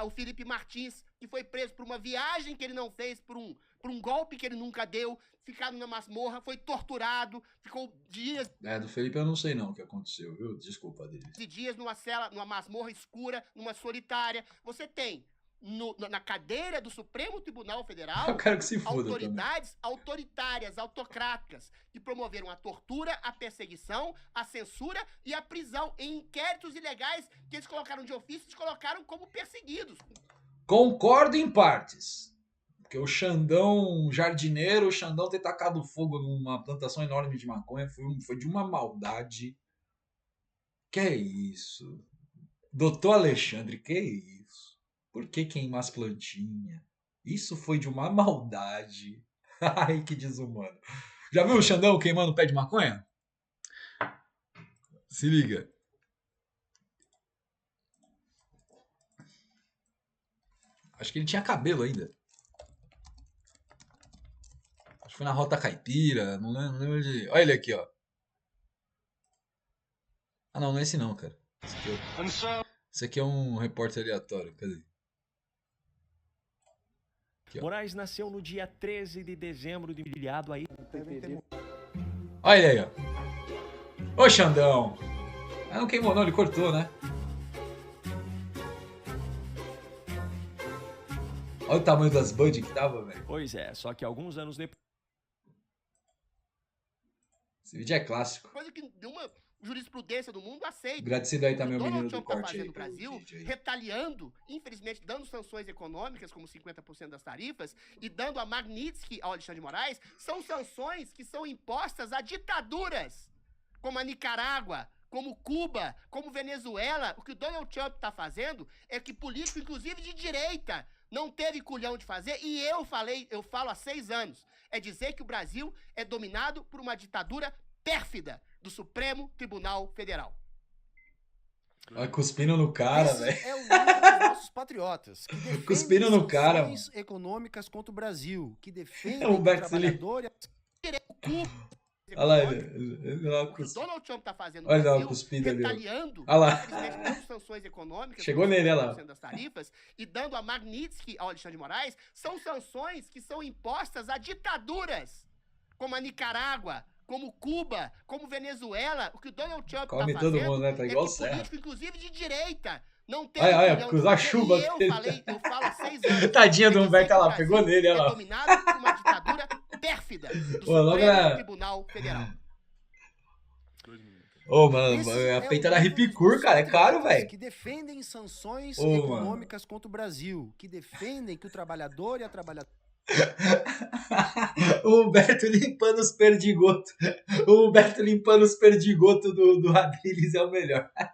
o Felipe Martins, que foi preso por uma viagem que ele não fez, por um golpe que ele nunca deu, ficado na masmorra, foi torturado, ficou dias... Do Felipe eu não sei não o que aconteceu, viu? Desculpa dele. De dias numa cela, numa masmorra escura, numa solitária. Você tem na cadeira do Supremo Tribunal Federal, eu quero que se foda autoridades autoritárias, autocráticas, que promoveram a tortura, a perseguição, a censura e a prisão em inquéritos ilegais que eles colocaram de ofício, eles colocaram como perseguidos. Concordo em partes. Porque o Xandão jardineiro, o Xandão ter tacado fogo numa plantação enorme de maconha foi de uma maldade. Que é isso? Doutor Alexandre, que é isso? Por que queimar as plantinhas? Isso foi de uma maldade. Ai, que desumano. Já viu o Xandão queimando o pé de maconha? Se liga. Acho que ele tinha cabelo ainda. Acho que foi na Rota Caipira. Não lembro de... Olha ele aqui, ó. Ah, não é esse não, cara. Esse aqui é um repórter aleatório. Cadê? Moraes nasceu no dia 13 de dezembro de filiado aí. Olha ele aí, ó. Ô, Xandão. Ah, não queimou não, ele cortou, né? Olha o tamanho das buds que tava, velho. Pois é, só que alguns anos depois... Esse vídeo é clássico. Coisa que nenhuma jurisprudência do mundo aceita. Agradecido aí também o menino Donald do Trump tá corte fazendo aí. no Brasil, retaliando, infelizmente, dando sanções econômicas, como 50% das tarifas, e dando a Magnitsky ao Alexandre de Moraes, são sanções que são impostas a ditaduras, como a Nicarágua, como Cuba, como Venezuela. O que o Donald Trump tá fazendo é que político, inclusive de direita, não teve culhão de fazer, e eu falo há 6 anos, é dizer que o Brasil é dominado por uma ditadura pérfida do Supremo Tribunal Federal. Olha, cuspindo no cara, velho. É o nível dos nossos patriotas. Que cuspindo no cara, mano. Econômicas contra o Brasil, que defendem o trabalhador... Olha lá, ele o que o Donald Trump tá fazendo no Olha Brasil, lá, cuspida ali, retaliando, olha lá. infelizmente, dando sanções econômicas, Chegou nele, olha lá. das tarifas, e dando a Magnitsky ao Alexandre de Moraes, são sanções que são impostas a ditaduras, como a Nicarágua, como Cuba, como Venezuela. O que o Donald Trump come tá todo fazendo mundo, né? Tá igual é que político, inclusive de direita, não tem... Olha, cruzar a chuva. Eu falo há 6 anos. Tadinha do Humberto, olha lá, pegou nele, olha lá. É dominado por uma ditadura pérfida do Supremo Tribunal Federal. Ô, mano, a peita da Ripicur, cara, é caro, velho. Que defendem sanções econômicas contra o Brasil, que defendem que o trabalhador e a trabalhadora... O Humberto limpando os perdigotos. O Humberto limpando os perdigotos do Adriles é o melhor. A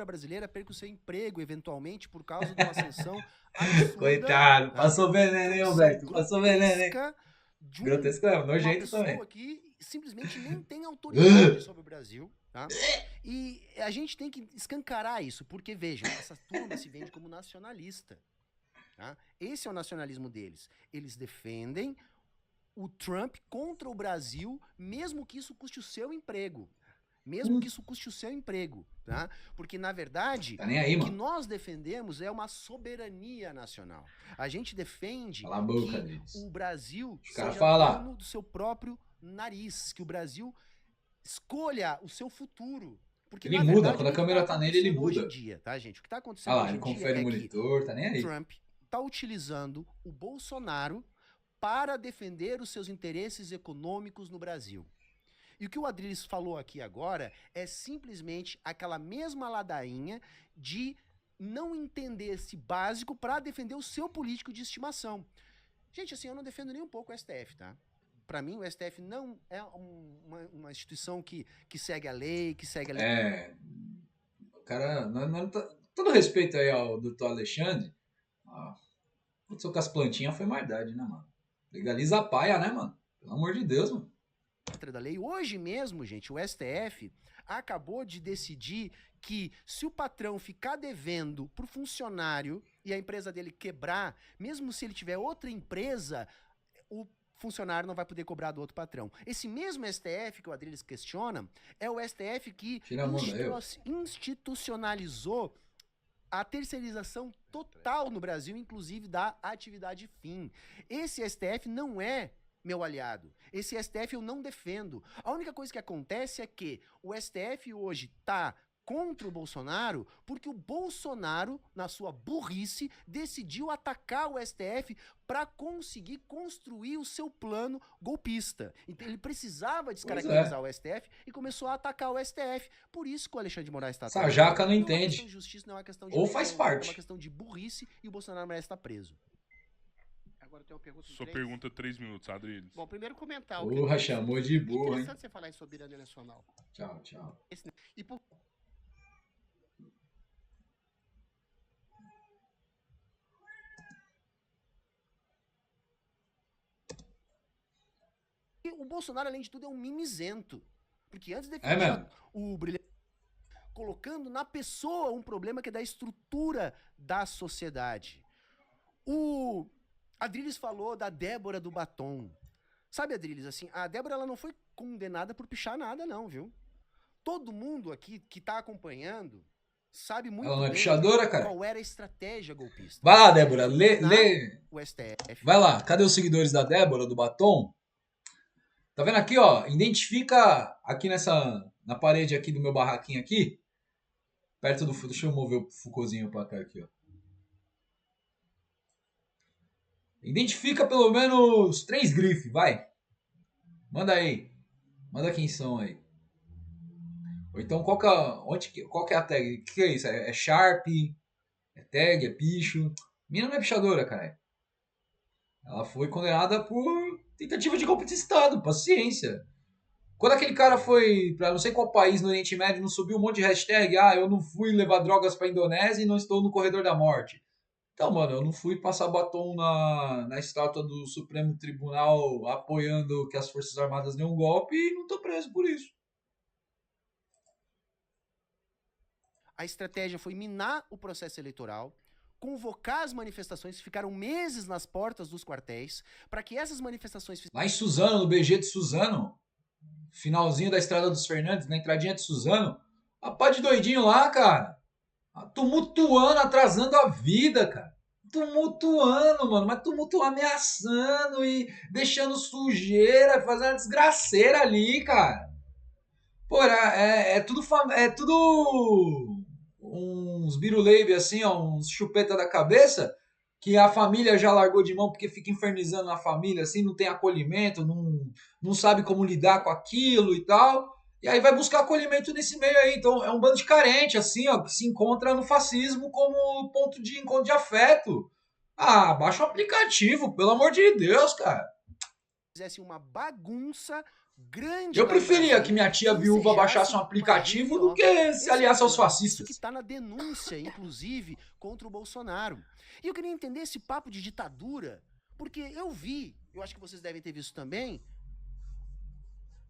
brasileira perca o seu emprego, eventualmente, por causa de uma sanção absurda. Coitado, passou veneno, hein, Humberto? Passou veneno, hein? Grotesco é, nojento também. Uma pessoa que simplesmente nem tem autoridade sobre o Brasil, tá? E a gente tem que escancarar isso, porque, vejam, essa turma se vende como nacionalista. Tá? Esse é o nacionalismo deles. Eles defendem o Trump contra o Brasil, mesmo que isso custe o seu emprego. Mesmo que isso custe o seu emprego, tá? Porque, na verdade, tá nem aí, o mano. que nós defendemos é uma soberania nacional. A gente defende Cala a boca, que o Brasil seja dono do seu próprio nariz, que o Brasil escolha o seu futuro. Porque, ele na muda, verdade, quando a câmera tá nele, ele muda. Hoje em dia, tá, gente? O que tá acontecendo lá, hoje ele em dia confere o monitor, tá nem aí. O Trump tá utilizando o Bolsonaro para defender os seus interesses econômicos no Brasil. E o que o Adriles falou aqui agora é simplesmente aquela mesma ladainha de não entender esse básico para defender o seu político de estimação. Gente, assim, eu não defendo nem um pouco o STF, tá? Para mim, o STF não é uma instituição que segue a lei, que segue a lei. O cara não tá todo respeito aí ao doutor Alexandre, aconteceu com as plantinhas foi maldade, né, mano? Legaliza a paia, né, mano? Pelo amor de Deus, mano. Da lei. Hoje mesmo, gente, o STF acabou de decidir que se o patrão ficar devendo pro funcionário e a empresa dele quebrar, mesmo se ele tiver outra empresa, o funcionário não vai poder cobrar do outro patrão. Esse mesmo STF que o Adriles questiona é o STF que institucionalizou a terceirização total no Brasil, inclusive da atividade fim. Esse STF não é meu aliado. Esse STF eu não defendo. A única coisa que acontece é que o STF hoje tá contra o Bolsonaro porque o Bolsonaro, na sua burrice, decidiu atacar o STF para conseguir construir o seu plano golpista. Então ele precisava descaracterizar o STF e começou a atacar o STF. Por isso que o Alexandre de Moraes está atrás. Essa jaca não entende. Não é uma questão de justiça, não é uma questão de ou faz parte. É uma questão de burrice e o Bolsonaro merece estar preso. Agora tem uma pergunta. Sua pergunta 3 minutos, Adriles. Bom, primeiro comentar. Porra, chamou de burro, hein? Interessante você falar em soberania nacional. Tchau, tchau. E por... E o Bolsonaro, além de tudo, é um mimizento. Porque antes defendia o brilhante, colocando na pessoa um problema que é da estrutura da sociedade. O Adriles falou da Débora do batom. Sabe, Adriles, assim, a Débora ela não foi condenada por pichar nada, não, viu? Todo mundo aqui que tá acompanhando sabe muito ela não é bem pichadora, cara. qual era a estratégia golpista. Vai lá, Débora, lê. O STF. Vai lá, cadê os seguidores da Débora do batom? Tá vendo aqui, ó? Identifica aqui na parede aqui do meu barraquinho aqui. Perto do... Deixa eu mover o Foucaultzinho pra cá aqui, ó. Identifica pelo menos 3 grifes, vai. Manda aí. Manda quem são aí. Ou então, qual que é a tag? O que é isso? É Sharp? É tag? É picho? Mina não é pichadora, cara. Ela foi condenada por tentativa de golpe de Estado. Paciência. Quando aquele cara foi pra não sei qual país no Oriente Médio, não subiu um monte de hashtag. Eu não fui levar drogas pra Indonésia e não estou no corredor da morte. Então, mano, eu não fui passar batom na estátua do Supremo Tribunal apoiando que as Forças Armadas dêem um golpe e não tô preso por isso. A estratégia foi minar o processo eleitoral, convocar as manifestações que ficaram meses nas portas dos quartéis, para que essas manifestações... Lá em Suzano, no BG de Suzano, finalzinho da Estrada dos Fernandes, na entradinha de Suzano, a pá de doidinho lá, cara. Tumultuando, atrasando a vida, cara. Tumultuando, mano. Mas tumultuando, ameaçando e deixando sujeira, fazendo uma desgraceira ali, cara. Pô, é tudo uns biruleibe assim, ó, uns chupeta da cabeça, que a família já largou de mão porque fica infernizando a família, assim, não tem acolhimento, não sabe como lidar com aquilo e tal. E aí vai buscar acolhimento nesse meio aí. Então é um bando de carente, assim, ó, que se encontra no fascismo como ponto de encontro de afeto. Baixa o aplicativo, pelo amor de Deus, cara. Fizesse uma bagunça grande. Eu preferia que minha tia viúva baixasse um aplicativo do que se aliasse aos fascistas. Isso que tá na denúncia, inclusive, contra o Bolsonaro. E eu queria entender esse papo de ditadura, porque eu acho que vocês devem ter visto também,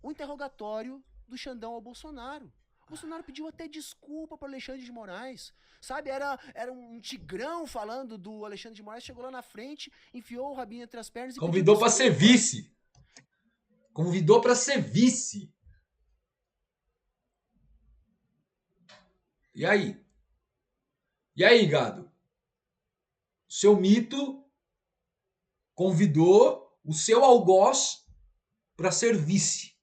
o interrogatório do Xandão ao Bolsonaro. O Bolsonaro pediu até desculpa para Alexandre de Moraes. Sabe, era um tigrão falando do Alexandre de Moraes, chegou lá na frente, enfiou o rabinho entre as pernas e convidou para ser vice. Convidou para ser vice. E aí? E aí, gado? O seu mito convidou o seu algoz para ser vice.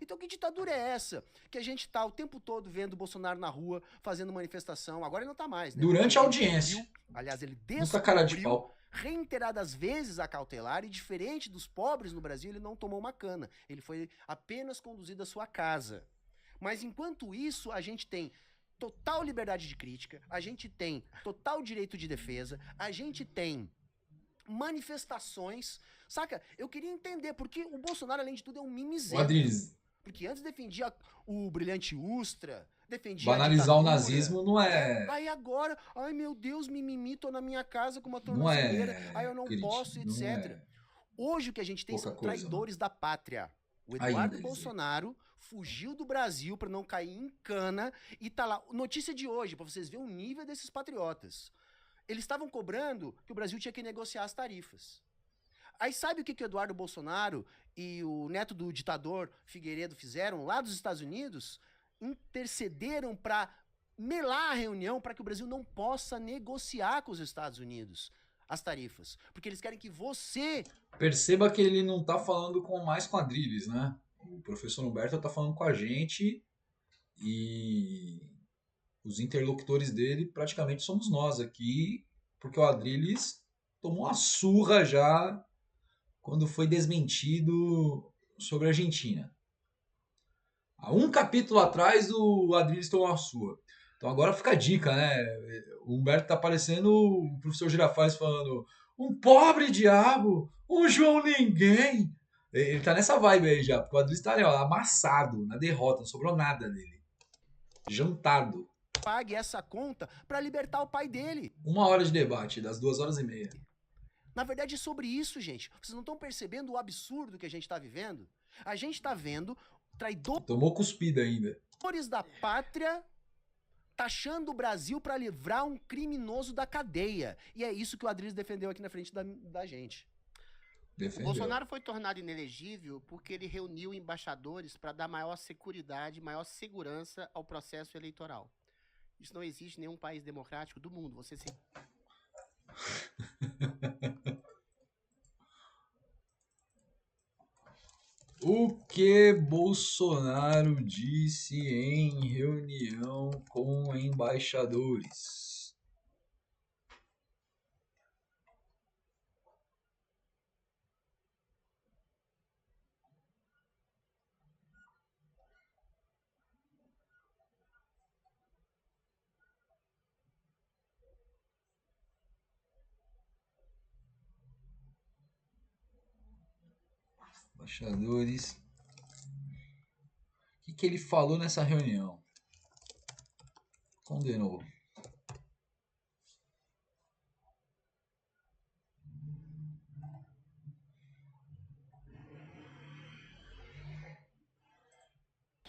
Então que ditadura é essa? Que a gente tá o tempo todo vendo o Bolsonaro na rua, fazendo manifestação. Agora ele não tá mais, né? Durante a audiência. Aliás, ele descobriu cara de pau. Reiteradas vezes a cautelar e, diferente dos pobres no Brasil, ele não tomou uma cana. Ele foi apenas conduzido à sua casa. Mas enquanto isso, a gente tem total liberdade de crítica, a gente tem total direito de defesa, a gente tem manifestações. Saca? Eu queria entender, porque o Bolsonaro, além de tudo, é um mimizento. Porque antes defendia o brilhante Ustra, defendia banalizar o nazismo não é... Aí agora, ai meu Deus, mimimi, tô na minha casa com uma Não é... tornozeleira, aí eu não posso, etc. É... Hoje o que a gente tem são traidores da pátria. O Ainda, Eduardo Bolsonaro fugiu do Brasil para não cair em cana e tá lá. Notícia de hoje, para vocês verem o nível desses patriotas. Eles estavam cobrando que o Brasil tinha que negociar as tarifas. Aí sabe o que o Eduardo Bolsonaro e o neto do ditador Figueiredo fizeram lá dos Estados Unidos? Intercederam para melar a reunião para que o Brasil não possa negociar com os Estados Unidos as tarifas. Porque eles querem que você... Perceba que ele não tá falando mais com a Adrilles, né? O professor Humberto tá falando com a gente e os interlocutores dele praticamente somos nós aqui, porque o Adrilles tomou uma surra já quando foi desmentido sobre a Argentina. Há um capítulo atrás o Adrilles tomou uma surra. Então agora fica a dica, né? O Humberto tá parecendo o professor Girafales falando: um pobre diabo, um João Ninguém. Ele tá nessa vibe aí já, porque o Adrilles tá ali, ó, amassado, na derrota, não sobrou nada dele. Jantado. Pague essa conta para libertar o pai dele. 1 hora de debate, das 2h30. Na verdade é sobre isso, gente. Vocês não estão percebendo o absurdo que a gente tá vivendo? A gente tá vendo traidores... Tomou cuspida ainda. Da pátria taxando o Brasil para livrar um criminoso da cadeia. E é isso que o Adrilles defendeu aqui na frente da gente. O Bolsonaro foi tornado inelegível porque ele reuniu embaixadores para dar maior seguridade, maior segurança ao processo eleitoral. Isso não existe em nenhum país democrático do mundo. Você se... O que Bolsonaro disse em reunião com embaixadores? Embaixadores. O que ele falou nessa reunião? Condenou.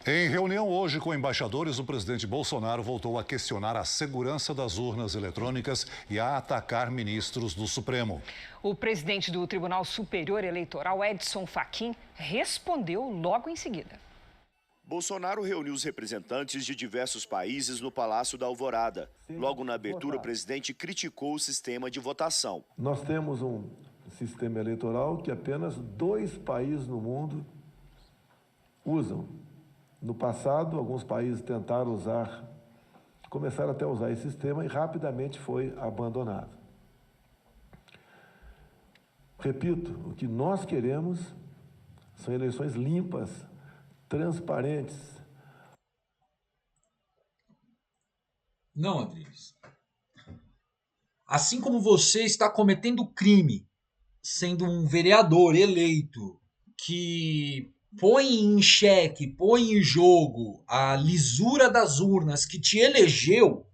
Em reunião hoje com embaixadores, o presidente Bolsonaro voltou a questionar a segurança das urnas eletrônicas e a atacar ministros do Supremo. O presidente do Tribunal Superior Eleitoral, Edson Fachin, respondeu logo em seguida. Bolsonaro reuniu os representantes de diversos países no Palácio da Alvorada. Logo na abertura, o presidente criticou o sistema de votação. Nós temos um sistema eleitoral que apenas 2 países no mundo usam. No passado, alguns países tentaram usar, começaram até a usar esse sistema e rapidamente foi abandonado. Repito, o que nós queremos são eleições limpas, transparentes. Não, Adrilles. Assim como você está cometendo crime, sendo um vereador eleito que põe em xeque, põe em jogo a lisura das urnas que te elegeu,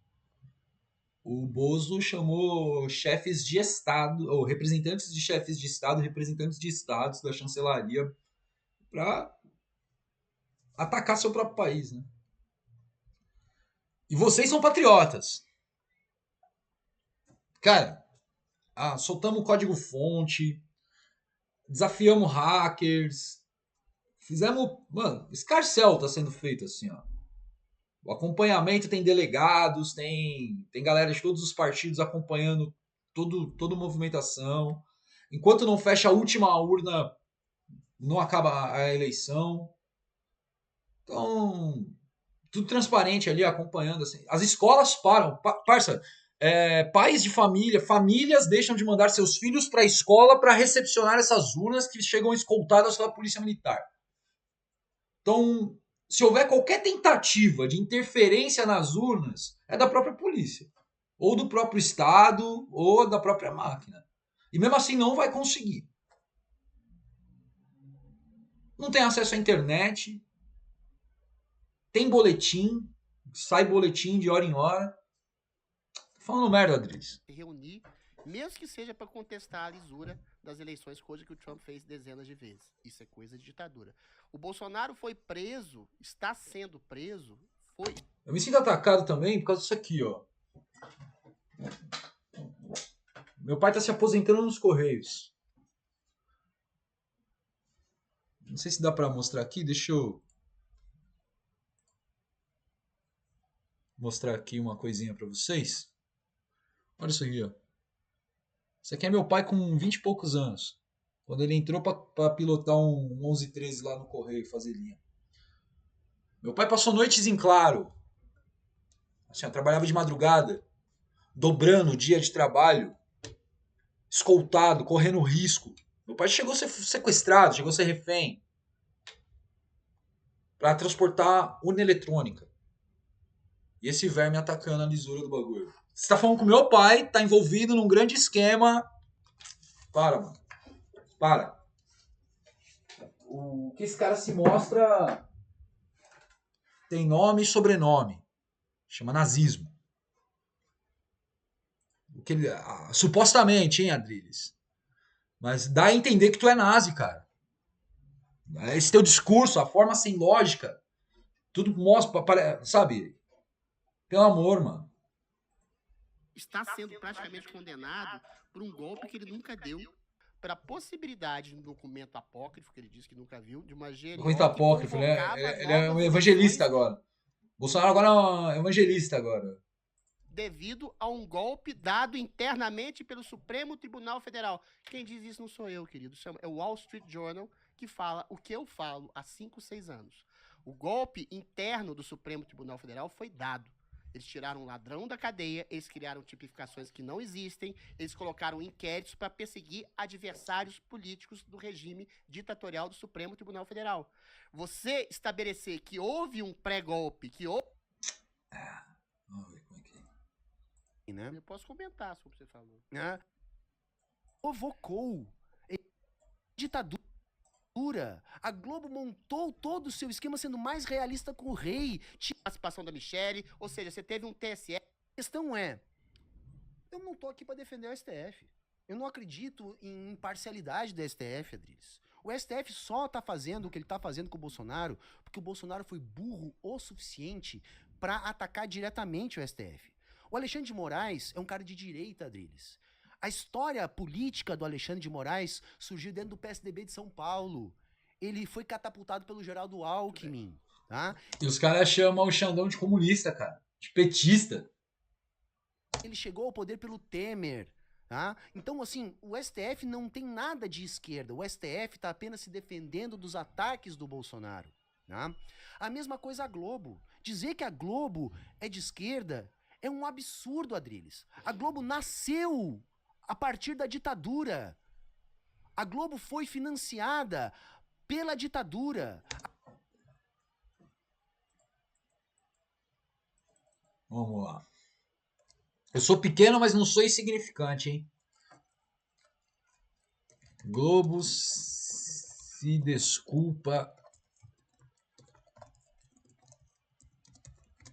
o Bozo chamou chefes de Estado, ou representantes de chefes de Estado, representantes de estados da chancelaria para atacar seu próprio país, né? E vocês são patriotas. Cara, soltamos o código-fonte, desafiamos hackers, fizemos... Mano, escarcel tá sendo feito assim, ó. O acompanhamento tem delegados, tem galera de todos os partidos acompanhando toda a movimentação. Enquanto não fecha a última urna, não acaba a eleição. Então, tudo transparente ali, acompanhando. Assim. As escolas param. Parça, pais de família, famílias deixam de mandar seus filhos para a escola para recepcionar essas urnas que chegam escoltadas pela polícia militar. Então, se houver qualquer tentativa de interferência nas urnas, é da própria polícia. Ou do próprio Estado, ou da própria máquina. E mesmo assim não vai conseguir. Não tem acesso à internet. Tem boletim. sai boletim de hora em hora. Tô falando merda, Adriles. Reunir, mesmo que seja para contestar a lisura das eleições, coisa que o Trump fez dezenas de vezes. Isso é coisa de ditadura. O Bolsonaro foi preso, está sendo preso, foi. Eu me sinto atacado também por causa disso aqui, ó. Meu pai tá se aposentando nos Correios. Não sei se dá pra mostrar aqui, deixa eu mostrar aqui uma coisinha pra vocês. Olha isso aqui, ó. Isso aqui é meu pai com 20 e poucos anos. Quando ele entrou pra pilotar um 1113 lá no Correio, fazer linha. Meu pai passou noites em claro. Assim, eu trabalhava de madrugada, dobrando o dia de trabalho, escoltado, correndo risco. Meu pai chegou a ser sequestrado, chegou a ser refém. Pra transportar urna eletrônica. E esse verme atacando a lisura do bagulho. Você tá falando que o meu pai tá envolvido num grande esquema. Para, mano. Para. O que esse cara se mostra tem nome e sobrenome. Chama nazismo. O que ele, supostamente, hein, Adriles? Mas dá a entender que tu é nazi, cara. Esse teu discurso, a forma sem lógica, tudo mostra, sabe? Pelo amor, mano. Está sendo praticamente condenado por um golpe que ele nunca deu, para a possibilidade de um documento apócrifo, que ele disse que nunca viu, de uma GLO. Documento apócrifo, ele é um evangelista agora. Bolsonaro agora é um evangelista agora. Devido a um golpe dado internamente pelo Supremo Tribunal Federal. Quem diz isso não sou eu, querido. É o Wall Street Journal que fala o que eu falo há 5, 6 anos. O golpe interno do Supremo Tribunal Federal foi dado. Eles tiraram um ladrão da cadeia, eles criaram tipificações que não existem, eles colocaram inquéritos para perseguir adversários políticos do regime ditatorial do Supremo Tribunal Federal. Você estabelecer que houve um pré-golpe, que houve... Vamos ver como é que é. Né? Eu posso comentar sobre o que você falou. Provocou ditadura. A Globo montou todo o seu esquema sendo mais realista com o rei. Tinha a participação da Michelle, ou seja, você teve um TSE. A questão é, eu não tô aqui para defender o STF. Eu não acredito em imparcialidade do STF, Adriles. O STF só tá fazendo o que ele tá fazendo com o Bolsonaro porque o Bolsonaro foi burro o suficiente para atacar diretamente o STF. O Alexandre de Moraes é um cara de direita, Adriles. A história política do Alexandre de Moraes surgiu dentro do PSDB de São Paulo. Ele foi catapultado pelo Geraldo Alckmin, tá? E os caras chamam o Xandão de comunista, cara. De petista. Ele chegou ao poder pelo Temer, tá? Então, assim, o STF não tem nada de esquerda. O STF tá apenas se defendendo dos ataques do Bolsonaro, tá? A mesma coisa a Globo. Dizer que a Globo é de esquerda é um absurdo, Adriles. A Globo nasceu a partir da ditadura. A Globo foi financiada pela ditadura. Vamos lá. Eu sou pequeno, mas não sou insignificante, hein? Globo se desculpa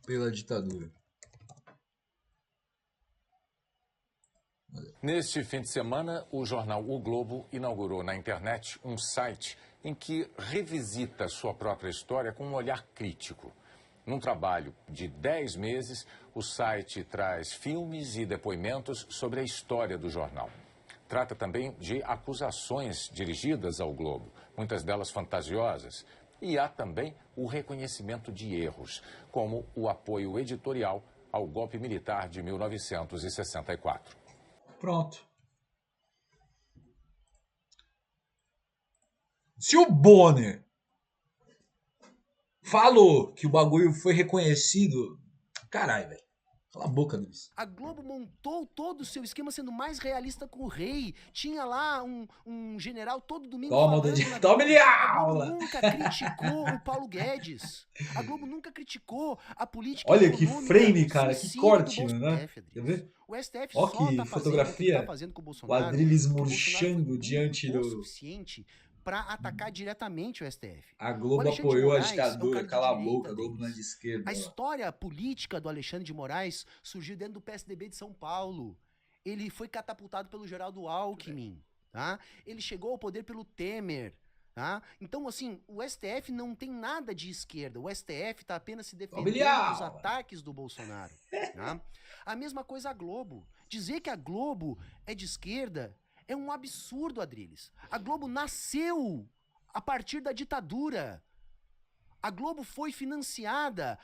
pela ditadura. Neste fim de semana, o jornal O Globo inaugurou na internet um site em que revisita sua própria história com um olhar crítico. Num trabalho de 10 meses, o site traz filmes e depoimentos sobre a história do jornal. Trata também de acusações dirigidas ao Globo, muitas delas fantasiosas. E há também o reconhecimento de erros, como o apoio editorial ao golpe militar de 1964. Pronto. Se o Bonner falou que o bagulho foi reconhecido, caralho, velho. Cala a boca, Luiz. A Globo montou todo o seu esquema sendo mais realista com o rei. Tinha lá um general todo domingo Toma-lhe aula! A Globo nunca criticou o Paulo Guedes. A Globo nunca criticou a política. Olha que frame, cara, que corte, né? Quer ver? O STF ó só que tá fotografia, fazendo com o Bolsonaro. o Adriles murchando diante do... suficiente para atacar diretamente o STF. A Globo apoiou a ditadura, cala a boca, a Globo não é de esquerda. A história política do Alexandre de Moraes surgiu dentro do PSDB de São Paulo. Ele foi catapultado pelo Geraldo Alckmin, tá? Ele chegou ao poder pelo Temer, tá? Então, assim, o STF não tem nada de esquerda. O STF tá apenas se defendendo dos ataques do Bolsonaro, tá? A mesma coisa a Globo. Dizer que a Globo é de esquerda é um absurdo, Adriles. A Globo nasceu a partir da ditadura. A Globo foi financiada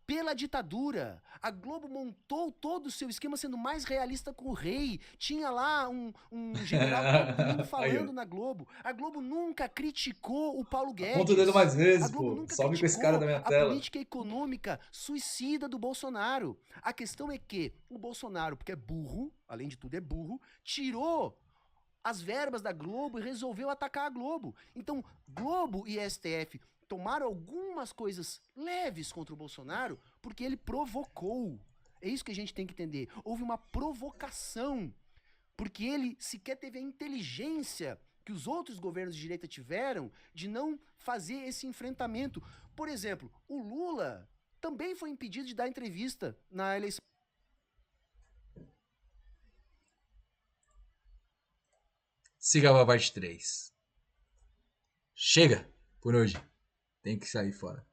pela ditadura. A Globo montou todo o seu esquema sendo mais realista com o rei. Tinha lá um general todo falando na Globo. A Globo nunca criticou o Paulo Guedes. Aponta o dedo mais vezes, pô. Some com esse cara da minha tela. A política econômica suicida do Bolsonaro. A questão é que o Bolsonaro, porque é burro, além de tudo é burro, tirou as verbas da Globo e resolveu atacar a Globo. Então, Globo e STF tomaram algumas coisas leves contra o Bolsonaro porque ele provocou. É isso que a gente tem que entender. Houve uma provocação, porque ele sequer teve a inteligência que os outros governos de direita tiveram de não fazer esse enfrentamento. Por exemplo, o Lula também foi impedido de dar entrevista na eleição. Siga a parte 3. Chega por hoje. Tem que sair fora.